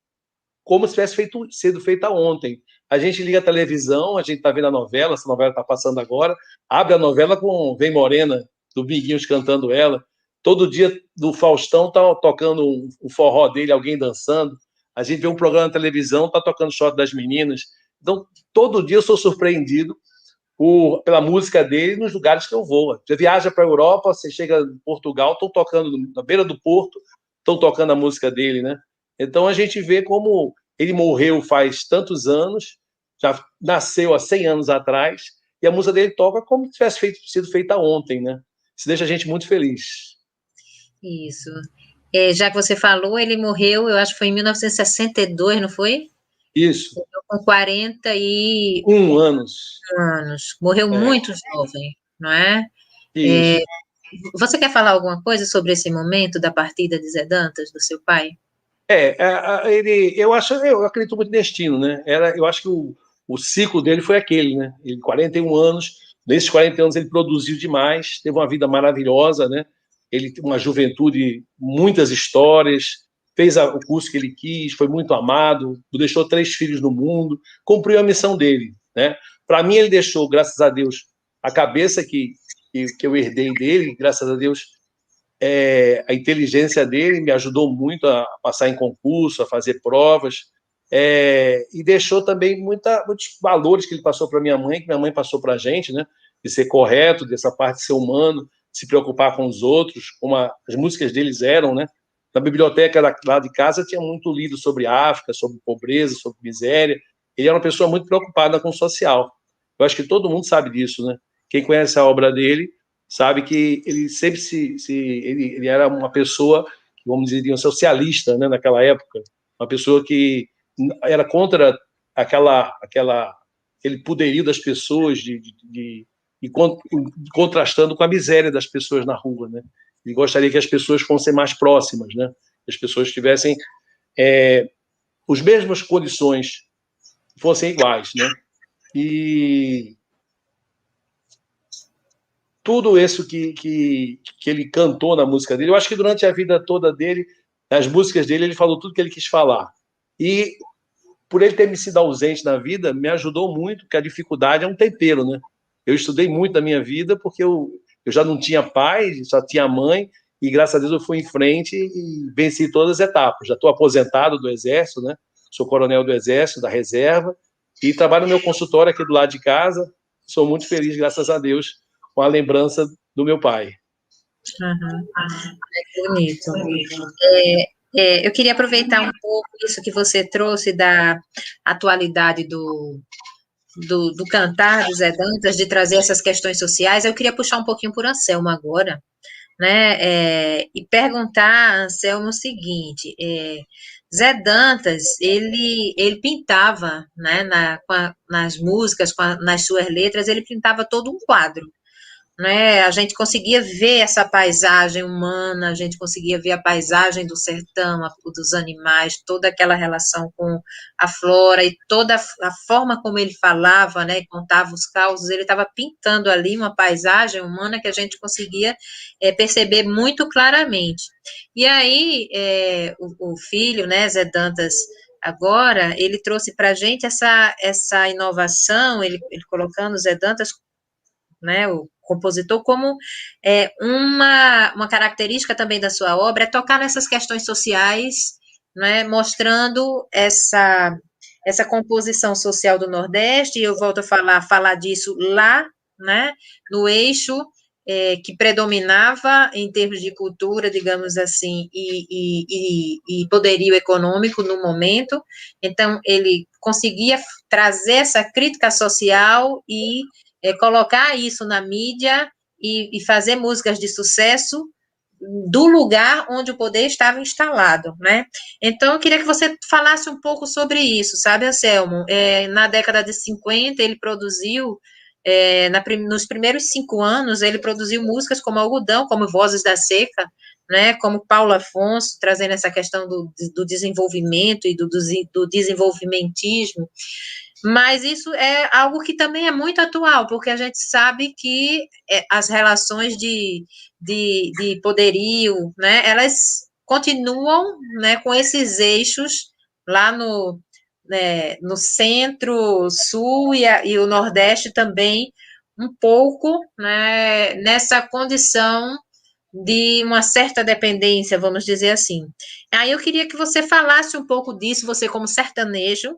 como se tivesse sido feita ontem. A gente liga a televisão, a gente está vendo a novela, essa novela está passando agora, abre a novela com Vem Morena, do Biguinhos cantando ela. Todo dia do Faustão está tocando um forró dele, alguém dançando. A gente vê um programa na televisão, está tocando Shot das Meninas. Então, todo dia eu sou surpreendido pela música dele nos lugares que eu vou. Você viaja para a Europa, você chega em Portugal, estão tocando na beira do porto, estão tocando a música dele, né? Então a gente vê como ele morreu faz tantos anos, já nasceu há 100 anos atrás, e a música dele toca como se tivesse sido feita ontem, né? Isso deixa a gente muito feliz. Isso. Já que você falou, ele morreu, eu acho que foi em 1962, não foi? Isso. Com 41 anos. Morreu muito jovem, não é? Isso. Você quer falar alguma coisa sobre esse momento da partida de Zé Dantas, do seu pai? Eu acredito muito no destino, né? Eu acho que o ciclo dele foi aquele, né? Ele, 41 anos, nesses 40 anos ele produziu demais, teve uma vida maravilhosa, né? Ele teve uma juventude, muitas histórias, fez o curso que ele quis, foi muito amado, deixou 3 filhos no mundo, cumpriu a missão dele, né? Para mim ele deixou, graças a Deus, a cabeça que eu herdei dele, graças a Deus, a inteligência dele me ajudou muito a passar em concurso, a fazer provas, e deixou também muitos valores que ele passou para minha mãe, que minha mãe passou para a gente, né? de ser correto, dessa parte de ser humano, de se preocupar com os outros, como as músicas deles eram, né? Na biblioteca lá de casa tinha muito lido sobre África, sobre pobreza, sobre miséria. Ele era uma pessoa muito preocupada com o social. Eu acho que todo mundo sabe disso, né? Quem conhece a obra dele sabe que ele sempre ele era uma pessoa, vamos dizer, um socialista, né, naquela época, uma pessoa que era contra aquele poderio das pessoas e contrastando com a miséria das pessoas na rua, né? E gostaria que as pessoas fossem mais próximas, né? Que as pessoas tivessem as mesmas condições, fossem iguais, né? E tudo isso que ele cantou na música dele, eu acho que durante a vida toda dele, nas músicas dele, ele falou tudo que ele quis falar. E por ele ter me sido ausente na vida, me ajudou muito, porque a dificuldade é um tempero, né? Eu estudei muito na minha vida, porque eu já não tinha pai, só tinha mãe, e graças a Deus eu fui em frente e venci todas as etapas. Já estou aposentado do Exército, né? Sou coronel do Exército, da Reserva, e trabalho no meu consultório aqui do lado de casa. Sou muito feliz, graças a Deus, com a lembrança do meu pai. Uhum. Que bonito. Eu queria aproveitar um pouco isso que você trouxe da atualidade do cantar do Zé Dantas, de trazer essas questões sociais. Eu queria puxar um pouquinho por Anselmo agora, né, e perguntar a Anselmo o seguinte, Zé Dantas, ele pintava, né, nas músicas, nas suas letras, ele pintava todo um quadro, né? A gente conseguia ver essa paisagem humana, a gente conseguia ver a paisagem do sertão, dos animais, toda aquela relação com a flora e toda a forma como ele falava, né, contava os causos, ele estava pintando ali uma paisagem humana que a gente conseguia perceber muito claramente. E aí, o filho, né, Zé Dantas, agora, ele trouxe para a gente essa inovação, ele colocando Zé Dantas, né, o compositor, como uma característica também da sua obra, é tocar nessas questões sociais, né, mostrando essa composição social do Nordeste, e eu volto a falar disso lá, né, no eixo que predominava em termos de cultura, digamos assim, e poderio econômico no momento. Então, ele conseguia trazer essa crítica social e colocar isso na mídia e fazer músicas de sucesso do lugar onde o poder estava instalado, né? Então, eu queria que você falasse um pouco sobre isso, sabe, Anselmo? Na década de 50, ele produziu, nos primeiros 5 anos, ele produziu músicas como Algodão, como Vozes da Seca, né, como Paulo Afonso, trazendo essa questão do desenvolvimento e do desenvolvimentismo. Mas isso é algo que também é muito atual, porque a gente sabe que as relações de poderio, né, elas continuam, né, com esses eixos lá no centro, sul e o nordeste também, um pouco, né, nessa condição de uma certa dependência, vamos dizer assim. Aí eu queria que você falasse um pouco disso, você como sertanejo,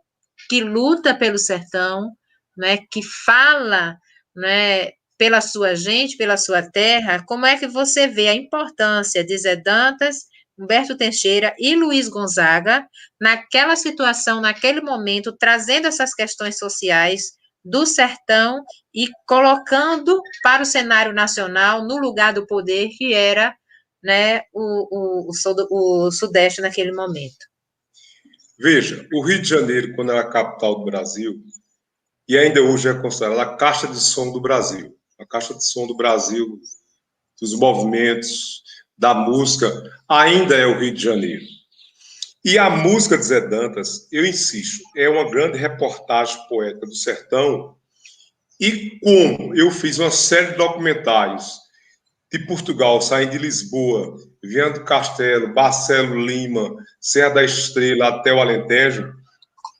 que luta pelo sertão, né, que fala, né, pela sua gente, pela sua terra, como é que você vê a importância de Zé Dantas, Humberto Teixeira e Luiz Gonzaga naquela situação, naquele momento, trazendo essas questões sociais do sertão e colocando para o cenário nacional no lugar do poder que era, né, o Sudeste naquele momento. Veja, o Rio de Janeiro, quando era a capital do Brasil, e ainda hoje é considerada a caixa de som do Brasil, a caixa de som do Brasil, dos movimentos, da música, ainda é o Rio de Janeiro. E a música de Zé Dantas, eu insisto, é uma grande reportagem poética do sertão. E como eu fiz uma série de documentários de Portugal, saindo de Lisboa, Viana do Castelo, Barcelo Lima, Serra da Estrela, até o Alentejo,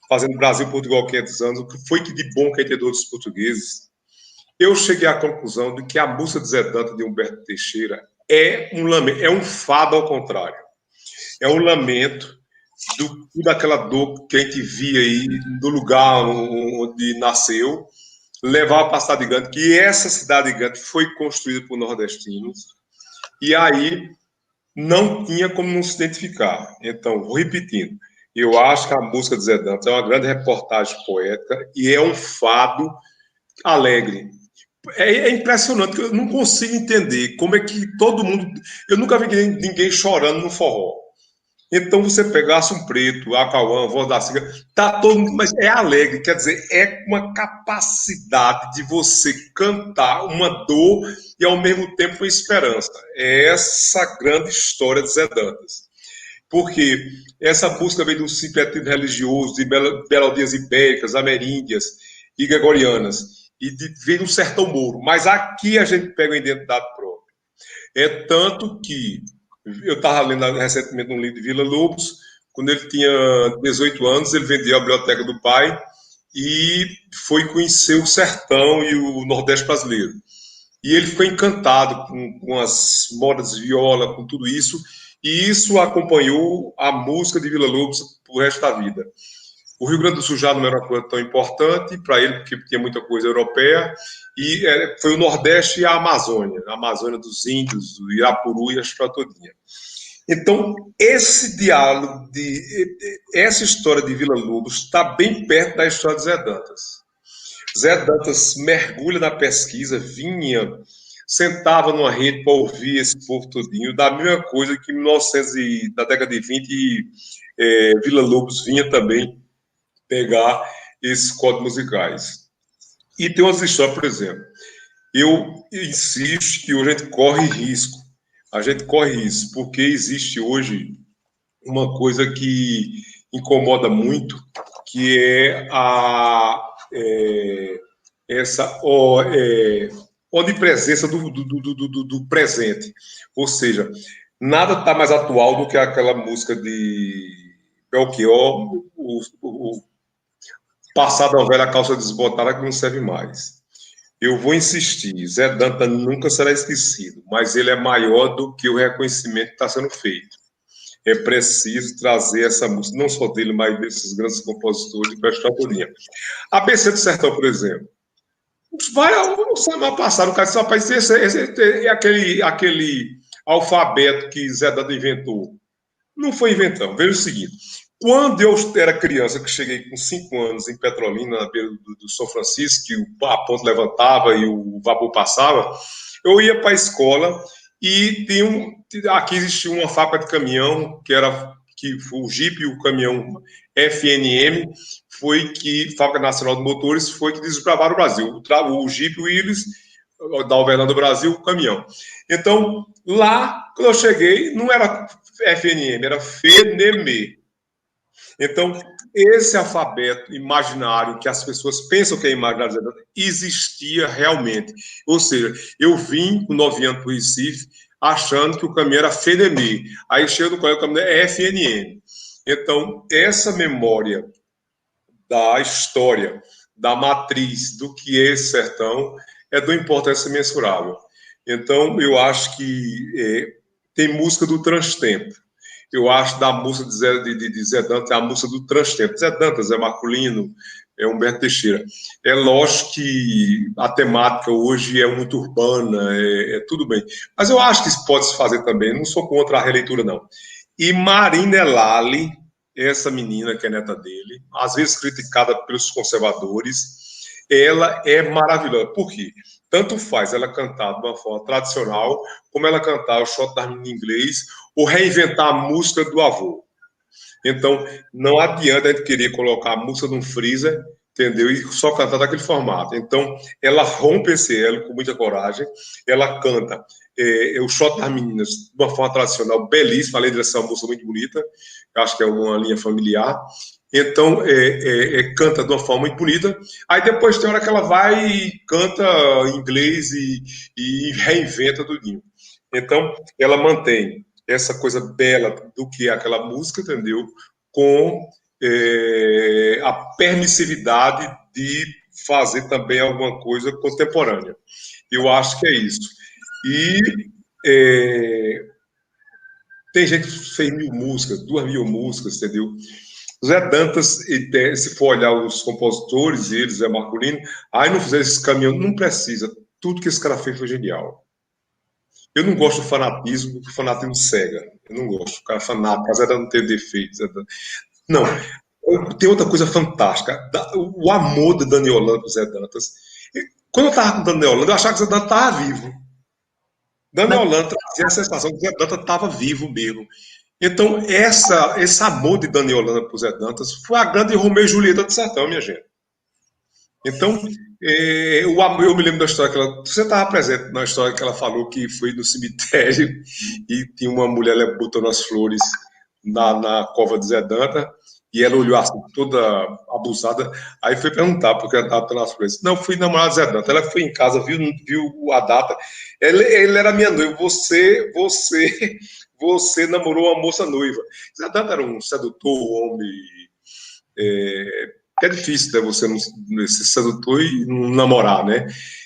fazendo Brasil, Portugal 500 anos, o que foi que de bom que a gente deu dos portugueses, eu cheguei à conclusão de que a música de Zé Dantas, de Humberto Teixeira, é um lamento, é um fado ao contrário. É um lamento daquela dor que a gente via aí no lugar onde nasceu, levava para a cidade grande, que essa cidade grande foi construída por nordestinos, e aí não tinha como não se identificar. Então, vou repetindo, eu acho que a música de Zé Dantas é uma grande reportagem poética e é um fado alegre. É impressionante, eu não consigo entender como é que todo mundo... Eu nunca vi ninguém chorando no forró. Então, você pegasse um Preto, a Cauã, Voz da Ciga, tá todo mundo, mas é alegre, quer dizer, é uma capacidade de você cantar uma dor e, ao mesmo tempo, uma esperança. É essa grande história de Zé Dantas. Porque essa música vem do sincretismo religioso, de melodias ibéricas, ameríndias e gregorianas, e vem do sertão mouro. Mas aqui a gente pega a identidade própria. É tanto que eu estava lendo recentemente um livro de Vila Lobos, quando ele tinha 18 anos, ele vendeu a biblioteca do pai e foi conhecer o sertão e o Nordeste brasileiro. E ele ficou encantado com as modas de viola, com tudo isso, e isso acompanhou a música de Vila Lobos pro resto da vida. O Rio Grande do Sul já não era uma coisa tão importante para ele, porque tinha muita coisa europeia, e foi o Nordeste e a Amazônia dos índios, do Irapuru e a história todinha. Então, esse diálogo, essa história de Vila Lobos está bem perto da história de Zé Dantas. Zé Dantas mergulha na pesquisa, sentava numa rede para ouvir esse povo todinho, da mesma coisa que em 1900, na década de 20, Vila Lobos vinha também pegar esses códigos musicais. E tem umas histórias, por exemplo, eu insisto que hoje a gente corre risco. A gente corre risco, porque existe hoje uma coisa que incomoda muito, que é essa onipresença do presente. Ou seja, nada está mais atual do que aquela música de Belchior, o passado a velha calça desbotada que não serve mais. Eu vou insistir, Zé Dantas nunca será esquecido, mas ele é maior do que o reconhecimento que está sendo feito. É preciso trazer essa música, não só dele, mas desses grandes compositores para a história todinha. ABC do Sertão, por exemplo. Semana passada, o cara disse, rapaz, esse é aquele alfabeto que Zé Dantas inventou. Não foi inventão. Veja o seguinte, quando eu era criança, que cheguei com 5 anos em Petrolina, na beira do São Francisco, que a ponte levantava e o vapor passava, eu ia para a escola e aqui existia uma fábrica de caminhão, que o Jeep e o caminhão FNM, Fábrica Nacional de Motores, foi que desbravaram o Brasil. O Jeep Willys, da Alvernando do Brasil, o caminhão. Então, lá, quando eu cheguei, não era FNM, era FNM. Então, esse alfabeto imaginário que as pessoas pensam que é imaginário existia realmente. Ou seja, eu vim com 9 anos para o Recife achando que o caminho era FNM. Aí chego no colégio, o caminho é FNM. Então, essa memória da história, da matriz do que é esse sertão, é de uma importância mensurável. Então, eu acho que tem música do transtempo. Eu acho da música de Zé Dantas, a música do transtempo. Zé Dantas, Zé Marculino, Humberto Teixeira. É lógico que a temática hoje é muito urbana, tudo bem. Mas eu acho que isso pode se fazer também, não sou contra a releitura, não. E Marina Elali, essa menina que é neta dele, às vezes criticada pelos conservadores, ela é maravilhosa. Por quê? Tanto faz ela cantar de uma forma tradicional, como ela cantar o shot da menina em inglês, ou reinventar a música do avô. Então, não adianta a gente querer colocar a música num freezer, entendeu? E só cantar daquele formato. Então, ela rompe esse elo com muita coragem, ela canta o Shot das Meninas de uma forma tradicional, belíssima, além de ser uma música muito bonita, eu acho que é uma linha familiar. Então, canta de uma forma muito bonita. Aí depois tem hora que ela vai e canta em inglês e reinventa tudinho. Então, ela mantém essa coisa bela do que é aquela música, entendeu? Com a permissividade de fazer também alguma coisa contemporânea. Eu acho que é isso. E tem gente que fez 1000 músicas, 2000 músicas, entendeu? Zé Dantas, se for olhar os compositores, eles, Zé Marcolino, aí não fizer esse caminho, não precisa. Tudo que esse cara fez foi genial. Eu não gosto do fanatismo, porque o fanatismo cega. Eu não gosto. O cara fanático, apesar de não ter defeitos. Não. Tem outra coisa fantástica. O amor de Dani Holanda pro Zé Dantas. Quando eu estava com o Dani Holanda, eu achava que o Zé Dantas estava vivo. Dani Holanda trazia a sensação que o Zé Dantas estava vivo mesmo. Então, esse amor de Dani Holanda pro Zé Dantas foi a grande Romeu e Julieta do sertão, minha gente. Então, eu me lembro da história que você estava presente na história que ela falou que foi no cemitério e tinha uma mulher botando as flores na cova de Zé Dantas e ela olhou assim, toda abusada, aí foi perguntar porque ela estava botando as flores. Não, fui namorada de Zé Dantas. Ela foi em casa, viu a data. Ele era minha noiva. Você namorou uma moça noiva. Zé Dantas era um sedutor, um homem... é difícil, né, você não ser sedutor e não namorar, né?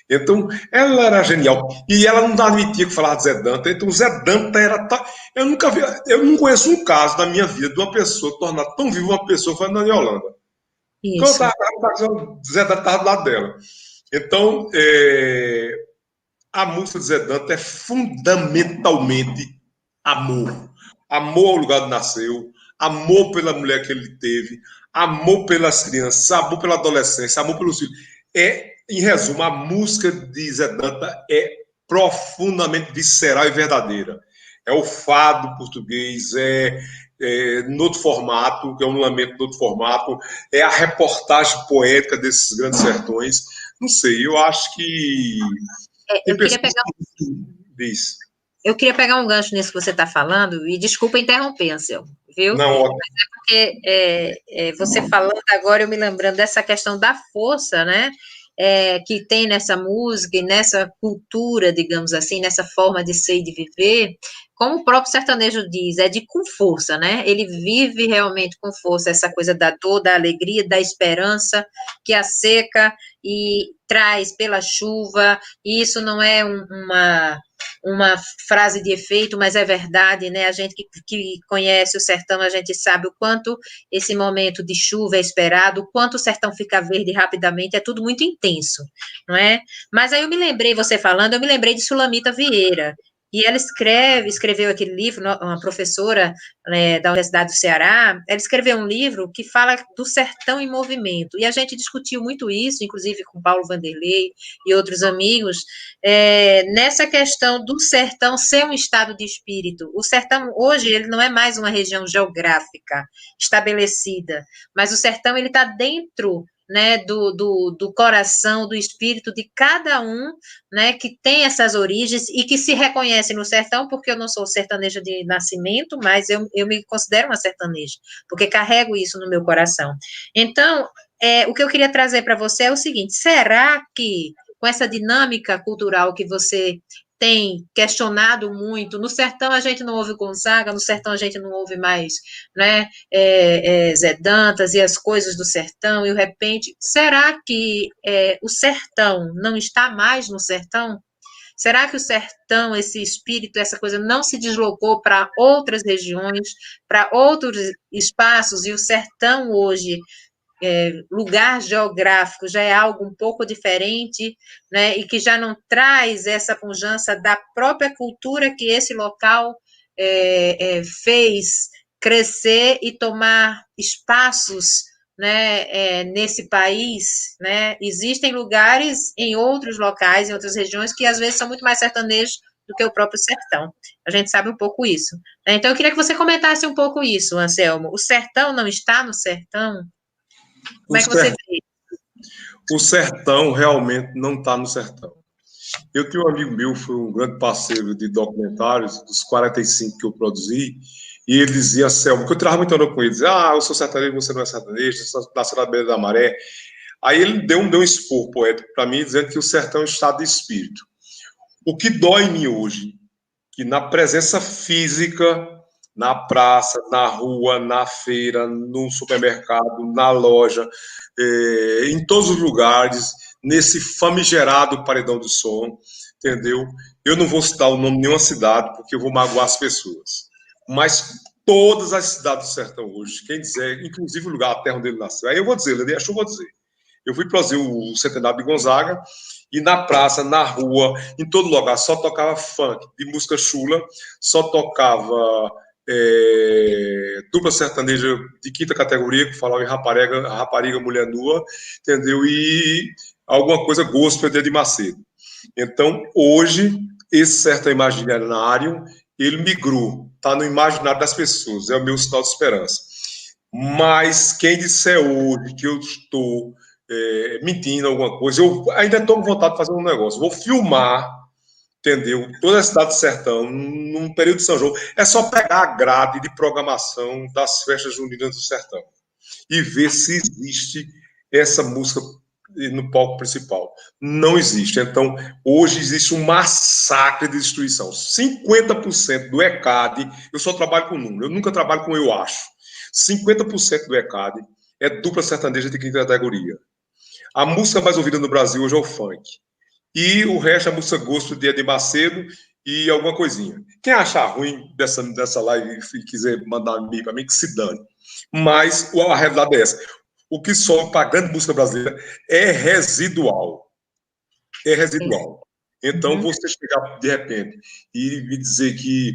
Então, ela era genial. E ela não admitia que falava de Zé Dantas. Então, o Zé Dantas era... Eu não conheço um caso na minha vida de uma pessoa tornar tão viva uma pessoa foi a Dani Holanda. Então, Zé Dantas estava do lado dela. Então, a música de Zé Dantas é fundamentalmente amor. Amor ao lugar onde nasceu, amor pela mulher que ele teve, amor pelas crianças, amor pela adolescência, amor pelos filhos. Em resumo, a música de Zé Dantas é profundamente visceral e verdadeira. É o fado português, no outro formato, que é um lamento no outro formato, é a reportagem poética desses grandes sertões. Não sei, eu acho que... Eu queria pegar um gancho nisso que você está falando, e desculpa interromper, Anselmo, viu? Não, mas é porque você falando agora, eu me lembrando dessa questão da força, né? Que tem nessa música e nessa cultura, digamos assim, nessa forma de ser e de viver, como o próprio sertanejo diz, é de com força, né? Ele vive realmente com força essa coisa da dor, da alegria, da esperança, que a seca e traz pela chuva, e isso não é uma frase de efeito, mas é verdade, né? A gente que conhece o sertão, a gente sabe o quanto esse momento de chuva é esperado, o quanto o sertão fica verde rapidamente, é tudo muito intenso, não é? Mas aí você falando, eu me lembrei de Sulamita Vieira, e ela escreveu aquele livro, uma professora da Universidade do Ceará, ela escreveu um livro que fala do sertão em movimento, e a gente discutiu muito isso, inclusive com Paulo Vanderlei e outros amigos, nessa questão do sertão ser um estado de espírito. O sertão, hoje, ele não é mais uma região geográfica estabelecida, mas o sertão, ele está dentro, né, do coração, do espírito de cada um, né, que tem essas origens e que se reconhece no sertão, porque eu não sou sertaneja de nascimento, mas eu me considero uma sertaneja, porque carrego isso no meu coração. Então, o que eu queria trazer para você é o seguinte: será que, com essa dinâmica cultural que você tem questionado muito, no sertão a gente não ouve Gonzaga, no sertão a gente não ouve mais, né, Zé Dantas e as coisas do sertão, e de repente, será que o sertão não está mais no sertão? Será que o sertão, esse espírito, essa coisa não se deslocou para outras regiões, para outros espaços, e o sertão hoje, lugar geográfico, já é algo um pouco diferente, né, e que já não traz essa pujança da própria cultura que esse local fez crescer e tomar espaços, né, nesse país, né? Existem lugares em outros locais, em outras regiões, que às vezes são muito mais sertanejos do que o próprio sertão. A gente sabe um pouco isso, né? Então, eu queria que você comentasse um pouco isso, Anselmo. O sertão não está no sertão? Como é que você vê? O sertão realmente não está no sertão. Eu tenho um amigo meu, foi um grande parceiro de documentários, dos 45 que eu produzi, e ele dizia, Selma, que eu tirava muito onda com ele, dizia, eu sou sertanejo, você não é sertanejo, você nasceu na beira da maré. Aí ele deu um expor poético para mim, dizendo que o sertão é um estado de espírito. O que dói em mim hoje, que na presença física, na praça, na rua, na feira, no supermercado, na loja, em todos os lugares, nesse famigerado paredão de som, entendeu? Eu não vou citar o nome de nenhuma cidade, porque eu vou magoar as pessoas. Mas todas as cidades do sertão hoje, quem dizer, inclusive o lugar, a terra onde ele nasceu. Aí eu vou dizer, acho que eu vou dizer. Eu fui produzir o Centenário de Gonzaga e na praça, na rua, em todo lugar, só tocava funk, de música chula, só tocava dupla sertaneja de quinta categoria, que falava em rapariga, mulher nua, entendeu? E alguma coisa gospel de Macedo. Então, hoje, esse sertão imaginário, ele migrou, está no imaginário das pessoas, é o meu sinal de esperança. Mas quem disser hoje que eu estou mentindo alguma coisa, eu ainda estou com vontade de fazer um negócio, vou filmar, entendeu? Toda a cidade do sertão, num período de São João, é só pegar a grade de programação das festas juninas do sertão e ver se existe essa música no palco principal. Não existe. Então, hoje existe um massacre de destruição. 50% do ECAD, eu só trabalho com número, eu nunca trabalho com eu acho. 50% do ECAD é dupla sertaneja de quinta categoria. A música mais ouvida no Brasil hoje é o funk. E o resto é a música gospel de Edir Macedo e alguma coisinha. Quem achar ruim dessa live e quiser mandar e-mail para mim, que se dane. Mas a realidade é essa. O que sobe para a grande música brasileira é residual. É residual. Então, você chegar de repente e me dizer que.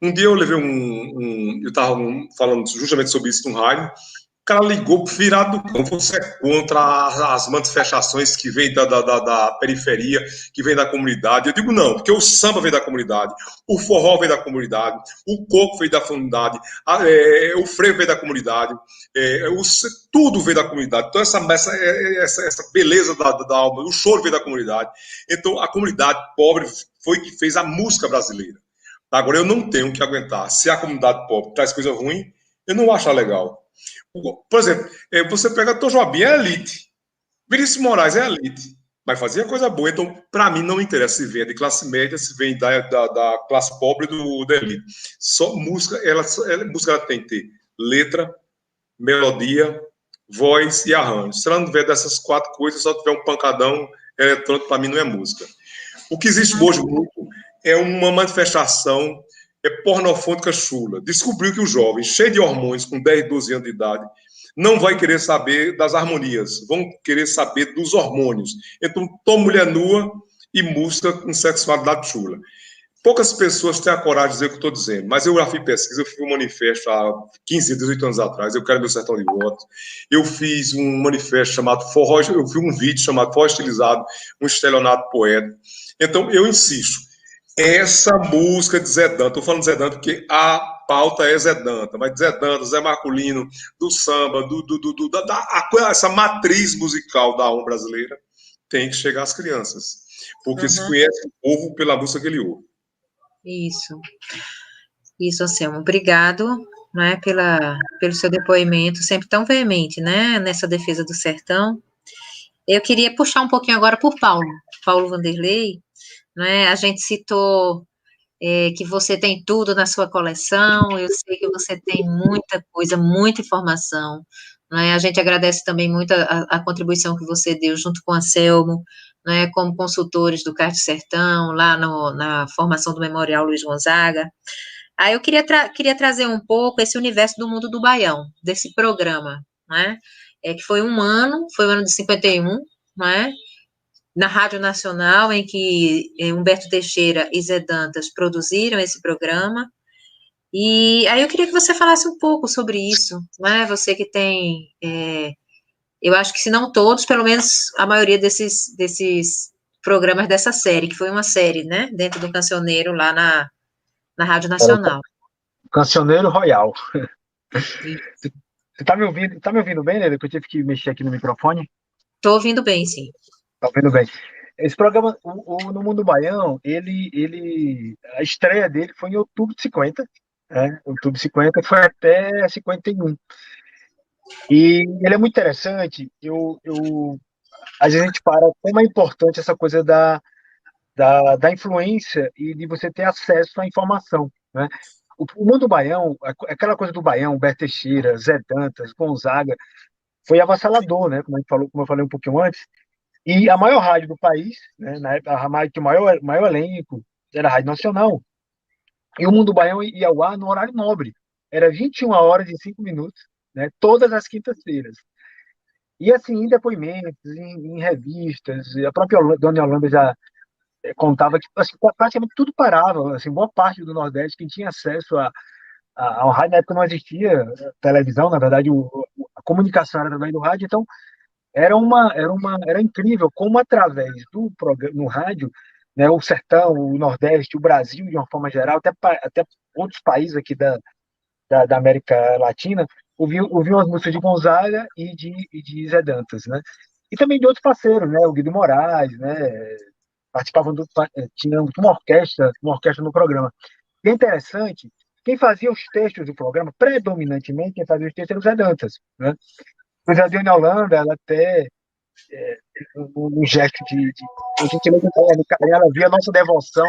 Um dia eu levei eu estava falando justamente sobre isso no rádio. O cara ligou virado do campo. Você é contra as manifestações que vêm da periferia, que vêm da comunidade. Eu digo não, porque o samba vem da comunidade, o forró vem da comunidade, o coco vem da comunidade, o frevo vem da comunidade, tudo vem da comunidade. Então, essa beleza da alma, o choro vem da comunidade. Então, a comunidade pobre foi que fez a música brasileira. Agora, eu não tenho que aguentar. Se a comunidade pobre traz coisa ruim, eu não vou achar legal. Por exemplo, você pega Tom Jobim, é elite. Vinícius Moraes é elite. Mas fazia coisa boa. Então, para mim, não interessa se vem de classe média, se vem da classe pobre da elite. Só música, música ela tem que ter letra, melodia, voz e arranjo. Se ela não tiver dessas 4 coisas, só tiver um pancadão eletrônico, para mim não é música. O que existe hoje muito é uma manifestação pornofônica chula. Descobriu que o jovem, cheio de hormônios, com 10, 12 anos de idade, não vai querer saber das harmonias, vão querer saber dos hormônios. Então, toma mulher nua e música com sexualidade chula. Poucas pessoas têm a coragem de dizer o que eu estou dizendo, mas eu já fiz pesquisa, eu fiz um manifesto há 15, 18 anos atrás, eu quero meu sertão de voto. Eu fiz um manifesto chamado Forró, eu fiz um vídeo chamado Forró Estilizado, um estelionato poético. Então, eu insisto, essa música de Zé Danta, estou falando de Zé Danta porque a pauta é Zé Danta, mas Zé Danta, Zé Marculino, do samba, essa matriz musical da alma brasileira tem que chegar às crianças, porque se conhece o povo pela música que ele ouve. Isso, Anselmo. Obrigado, né, pelo seu depoimento, sempre tão veemente, né, nessa defesa do sertão. Eu queria puxar um pouquinho agora por Paulo Vanderlei, né, a gente citou que você tem tudo na sua coleção, eu sei que você tem muita coisa, muita informação, né, a gente agradece também muito a contribuição que você deu junto com a Anselmo, né, como consultores do CART Sertão, lá na formação do Memorial Luiz Gonzaga. Aí eu queria trazer um pouco esse universo do mundo do Baião, desse programa, né, que foi o ano de 51, né, na Rádio Nacional, em que Humberto Teixeira e Zé Dantas produziram esse programa, e aí eu queria que você falasse um pouco sobre isso, né, você que tem, eu acho que se não todos, pelo menos a maioria desses programas dessa série, que foi uma série, né, dentro do Cancioneiro, lá na Rádio Nacional. Cancioneiro Royal. Você tá me ouvindo? Tá me ouvindo bem, né? Eu tive que mexer aqui no microfone. Tô ouvindo bem, sim. Tá ouvindo bem. Esse programa, No Mundo Baião, a estreia dele foi em outubro de 50, né? Outubro de 50 foi até 51. E ele é muito interessante. Às vezes a gente para como é importante essa coisa da influência e de você ter acesso à informação, né? O Mundo Baião, aquela coisa do Baião, Humberto Teixeira, Zé Dantas, Gonzaga, foi avassalador, né? Como eu falei um pouquinho antes. E a maior rádio do país, né? Na época, a rádio que o maior elenco era a Rádio Nacional. E o Mundo Baião ia ao ar no horário nobre. Era 21h05, né, todas as quintas-feiras. E assim, em depoimentos, em revistas, a própria Dona Yolanda já contava que assim, praticamente tudo parava. Assim, boa parte do Nordeste, quem tinha acesso ao rádio, na época não existia televisão, na verdade, a comunicação era através do rádio, então era incrível como através do programa no rádio, né, o sertão, o Nordeste, o Brasil de uma forma geral, até outros países aqui da América Latina, ouviam as músicas de Gonzaga e de Zé Dantas, né? E também de outros parceiros, né? O Guido Moraes, né? Participavam tinha uma orquestra no programa. E é interessante, quem fazia os textos do programa, predominantemente, quem fazia os textos era o Zé Dantas, né? Pois a Diana Holanda, ela até, um gesto de gentileza, ela via a nossa devoção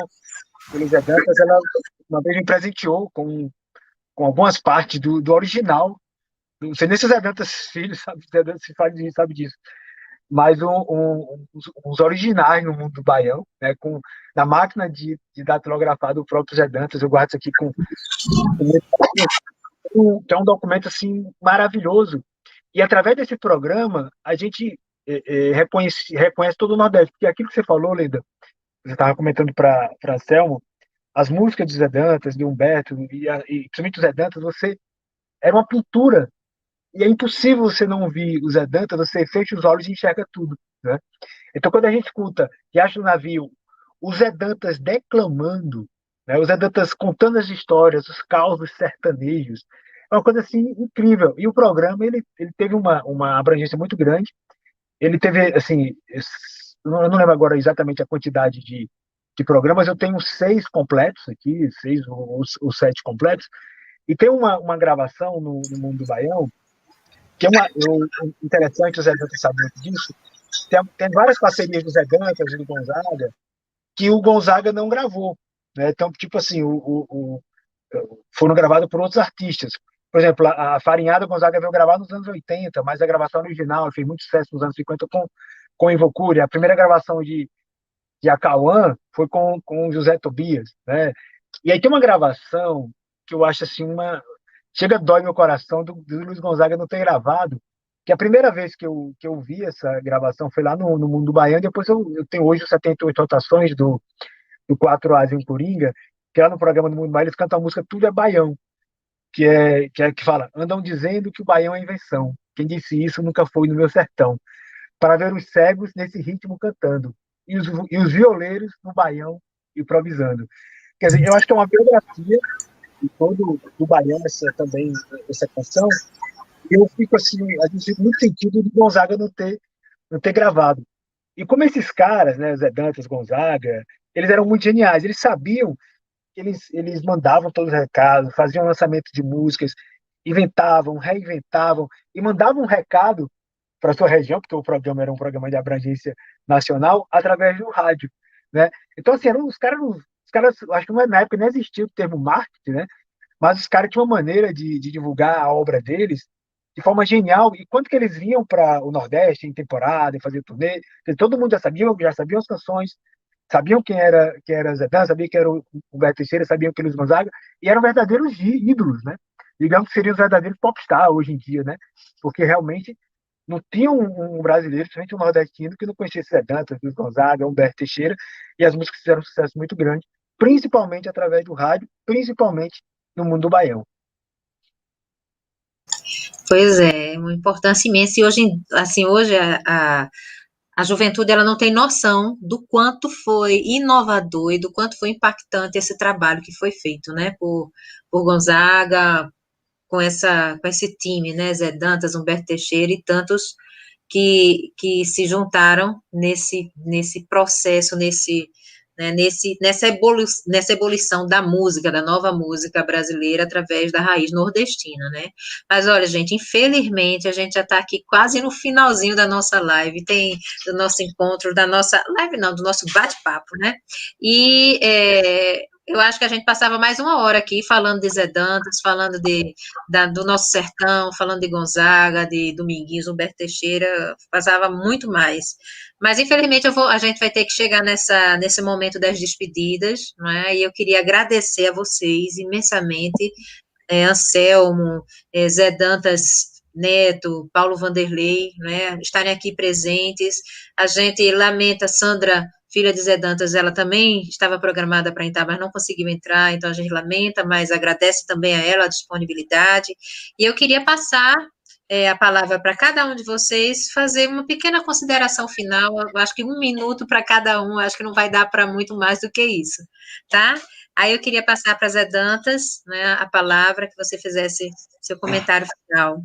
pelo Zé Dantas, ela uma vez me presenteou com algumas partes do original. Não sei nem se o Zé Dantas Filho sabe disso, mas uns originais no mundo do Baião, né, na máquina de datilografar do próprio Zé Dantas. Eu guardo isso aqui que é um documento assim maravilhoso. E através desse programa, a gente reconhece todo o Nordeste. Porque aquilo que você falou, Leda, você estava comentando para Selma, as músicas de Zé Dantas, de Humberto, e principalmente o Zé Dantas, era uma pintura. E é impossível você não ouvir o Zé Dantas, você fecha os olhos e enxerga tudo, né? Então, quando a gente escuta Riacho do Navio, o Zé Dantas declamando, né, o Zé Dantas contando as histórias, os causos sertanejos, é uma coisa assim incrível. E o programa ele teve uma abrangência muito grande. Ele teve, assim, eu não lembro agora exatamente a quantidade de programas, eu tenho 6 completos aqui, 6 ou 7 completos, e tem uma gravação no Mundo do Baião, que interessante, o Zé Dantas sabe muito disso. Tem várias parcerias do Zé Dantas e do Gonzaga que o Gonzaga não gravou, né? Então, tipo assim, foram gravados por outros artistas. Por exemplo, a Farinhada, o Gonzaga veio gravar nos anos 80, mas a gravação original fez muito sucesso nos anos 50 com Invocure. A primeira gravação de Acauã foi com José Tobias, né? E aí tem uma gravação que eu acho assim chega, dói meu coração do Luiz Gonzaga não ter gravado, que a primeira vez que eu vi essa gravação foi lá no Mundo do Baiano. Depois eu tenho hoje os 78 rotações do 4 As em Coringa, que lá no programa do Mundo do Baiano eles cantam a música Tudo é Baião, que fala: andam dizendo que o Baião é invenção, quem disse isso nunca foi no meu sertão, para ver os cegos nesse ritmo cantando, e os violeiros no Baião improvisando. Quer dizer, eu acho que é uma biografia de todo do Baião, essa canção. E eu fico assim, a gente fica muito sentido de Gonzaga não ter gravado. E como esses caras, né, Zé Dantas, Gonzaga, eles eram muito geniais, eles sabiam que eles mandavam todos os recados, faziam lançamento de músicas, inventavam, reinventavam e mandavam um recado para sua região, porque o programa era um programa de abrangência nacional, através do rádio, né? Então, assim, os caras, acho que na época nem existia o termo marketing, né? Mas os caras tinham uma maneira de divulgar a obra deles de forma genial. E quando que eles vinham para o Nordeste em temporada, em fazer turnê, todo mundo já sabia as canções, sabiam quem era Zé Dan, sabiam quem era o Beto Teixeira, sabiam quem era o Gonzaga, e eram verdadeiros ídolos, né? Digamos que seriam os verdadeiros popstar hoje em dia, né? Porque realmente não tinha um brasileiro, principalmente um nordestino, que não conhecesse Zé Dantas, Luiz Gonzaga, Humberto Teixeira, e as músicas fizeram um sucesso muito grande, principalmente através do rádio, principalmente no mundo do Baião. Pois é, uma importância imensa. E hoje, assim, hoje a juventude ela não tem noção do quanto foi inovador e do quanto foi impactante esse trabalho que foi feito, né, por Gonzaga, com esse time, né, Zé Dantas, Humberto Teixeira e tantos que se juntaram nesse processo, né, nessa ebulição da música, da nova música brasileira através da raiz nordestina, né? Mas olha, gente, infelizmente a gente já está aqui quase no finalzinho da nossa live, do nosso encontro, da nossa live não, do nosso bate-papo, né? E Eu acho que a gente passava mais uma hora aqui falando de Zé Dantas, falando do nosso sertão, falando de Gonzaga, de Dominguinhos, Humberto Teixeira, passava muito mais. Mas, infelizmente, a gente vai ter que chegar nesse momento das despedidas, não é? E eu queria agradecer a vocês imensamente, Anselmo, Zé Dantas Neto, Paulo Vanderlei, né, estarem aqui presentes. A gente lamenta, Sandra, filha de Zé Dantas, ela também estava programada para entrar, mas não conseguiu entrar, então a gente lamenta, mas agradece também a ela a disponibilidade. E eu queria passar a palavra para cada um de vocês, fazer uma pequena consideração final, eu acho que 1 minuto para cada um, acho que não vai dar para muito mais do que isso, tá? Aí eu queria passar para Zé Dantas, né, a palavra, que você fizesse seu comentário final.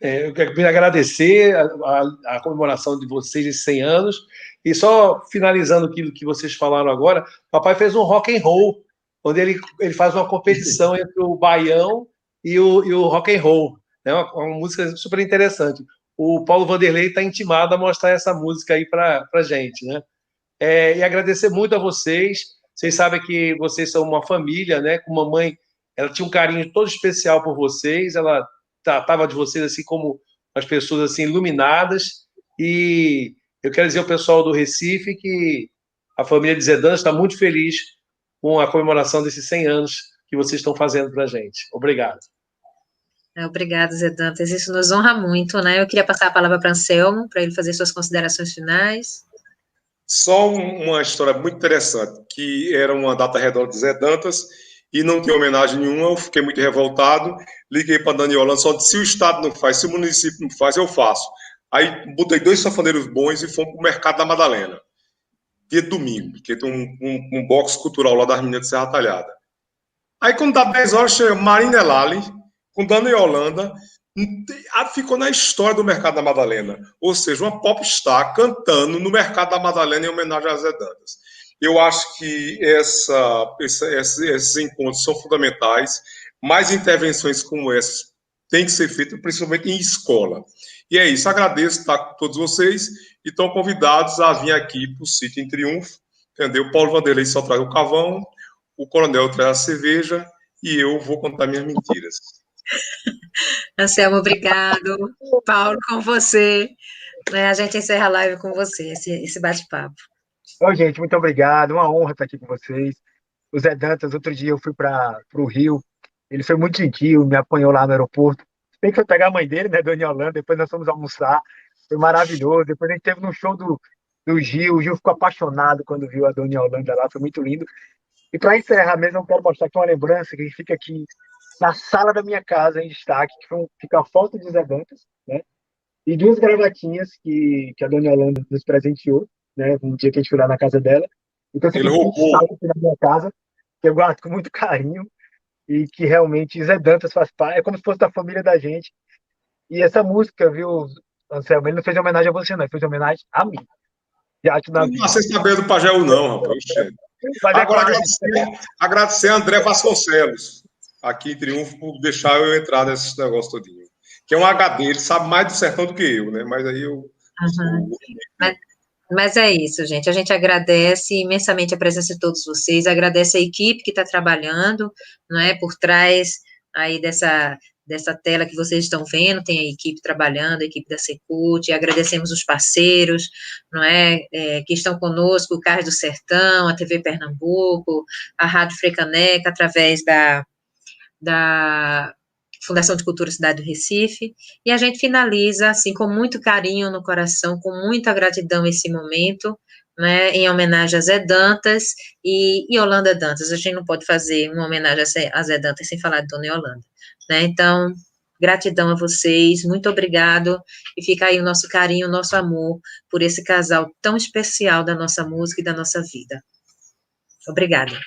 Eu queria agradecer a comemoração de vocês de 100 anos, e só finalizando aquilo que vocês falaram agora, papai fez um rock and roll, onde ele faz uma competição entre o baião e o rock and roll, né? Uma música super interessante. O Paulo Vanderlei está intimado a mostrar essa música aí para a gente, né? E agradecer muito a vocês. Vocês sabem que vocês são uma família, né? Com mamãe, ela tinha um carinho todo especial por vocês, ela tratava de vocês assim como as pessoas assim iluminadas. E eu quero dizer ao pessoal do Recife que a família de Zé Dantas está muito feliz com a comemoração desses 100 anos que vocês estão fazendo para a gente. Obrigado. Obrigada, Zé Dantas. Isso nos honra muito, né? Eu queria passar a palavra para Anselmo, para ele fazer suas considerações finais. Só uma história muito interessante, que era uma data redonda de Zé Dantas e não tinha homenagem nenhuma, eu fiquei muito revoltado, liguei para Dani Holanda, só disse, se o Estado não faz, se o município não faz, eu faço. Aí botei 2 sanfoneiros bons e fomos para o Mercado da Madalena, dia de domingo, porque tem um box cultural lá das meninas de Serra Talhada. Aí quando dá 10 horas, chega Marina Elali, com Dani Holanda, ficou na história do Mercado da Madalena, ou seja, uma popstar cantando no Mercado da Madalena em homenagem a Zé Dantas. Eu acho que esses encontros são fundamentais, mais intervenções como essas têm que ser feitas, principalmente em escola. E é isso, agradeço a todos vocês e estão convidados a vir aqui para o sítio em Triunfo, entendeu? O Paulo Vanderlei só traz o cavão, o Coronel traz a cerveja e eu vou contar minhas mentiras. Anselmo, obrigado. Paulo, com você. A gente encerra a live com você, esse bate-papo. Oi, gente, muito obrigado. Uma honra estar aqui com vocês. O Zé Dantas, outro dia eu fui para o Rio. Ele foi muito gentil, me apanhou lá no aeroporto. Bem que foi pegar a mãe dele, né, Dona Yolanda. Depois nós fomos almoçar. Foi maravilhoso. Depois a gente teve no show do Gil. O Gil ficou apaixonado quando viu a Dona Yolanda lá. Foi muito lindo. E para encerrar mesmo, eu quero mostrar aqui uma lembrança que fica aqui na sala da minha casa, em destaque, que fica a foto de Zé Dantas, né? E 2 gravatinhas que a Dona Yolanda nos presenteou, né? Um dia que a gente foi lá na casa dela. Então, você Ele tem roubou. destaque aqui na minha casa, que eu guardo com muito carinho, e que realmente Zé Dantas faz parte, é como se fosse da família da gente. E essa música, viu, Anselmo, ele não fez homenagem a você, não, ele fez homenagem a mim. Teatro na Vida. Não sei se saber do Pajéu, não, rapaz. Mas agora, agradecer a André Vasconcelos, aqui em Triunfo, por deixar eu entrar nesse negócio todinho. Que é um HD, ele sabe mais do sertão do que eu, né? Mas aí eu... Mas é isso, gente. A gente agradece imensamente a presença de todos vocês, agradece a equipe que está trabalhando, não é, por trás aí dessa tela que vocês estão vendo, tem a equipe trabalhando, a equipe da Secult, agradecemos os parceiros, não é, que estão conosco, o Cais do Sertão, a TV Pernambuco, a Rádio Frecaneca, através da Fundação de Cultura Cidade do Recife, e a gente finaliza, assim, com muito carinho no coração, com muita gratidão esse momento, né, em homenagem a Zé Dantas e Yolanda Dantas. A gente não pode fazer uma homenagem a Zé Dantas sem falar de Dona Yolanda, né, então, gratidão a vocês, muito obrigado, e fica aí o nosso carinho, o nosso amor por esse casal tão especial da nossa música e da nossa vida. Obrigada.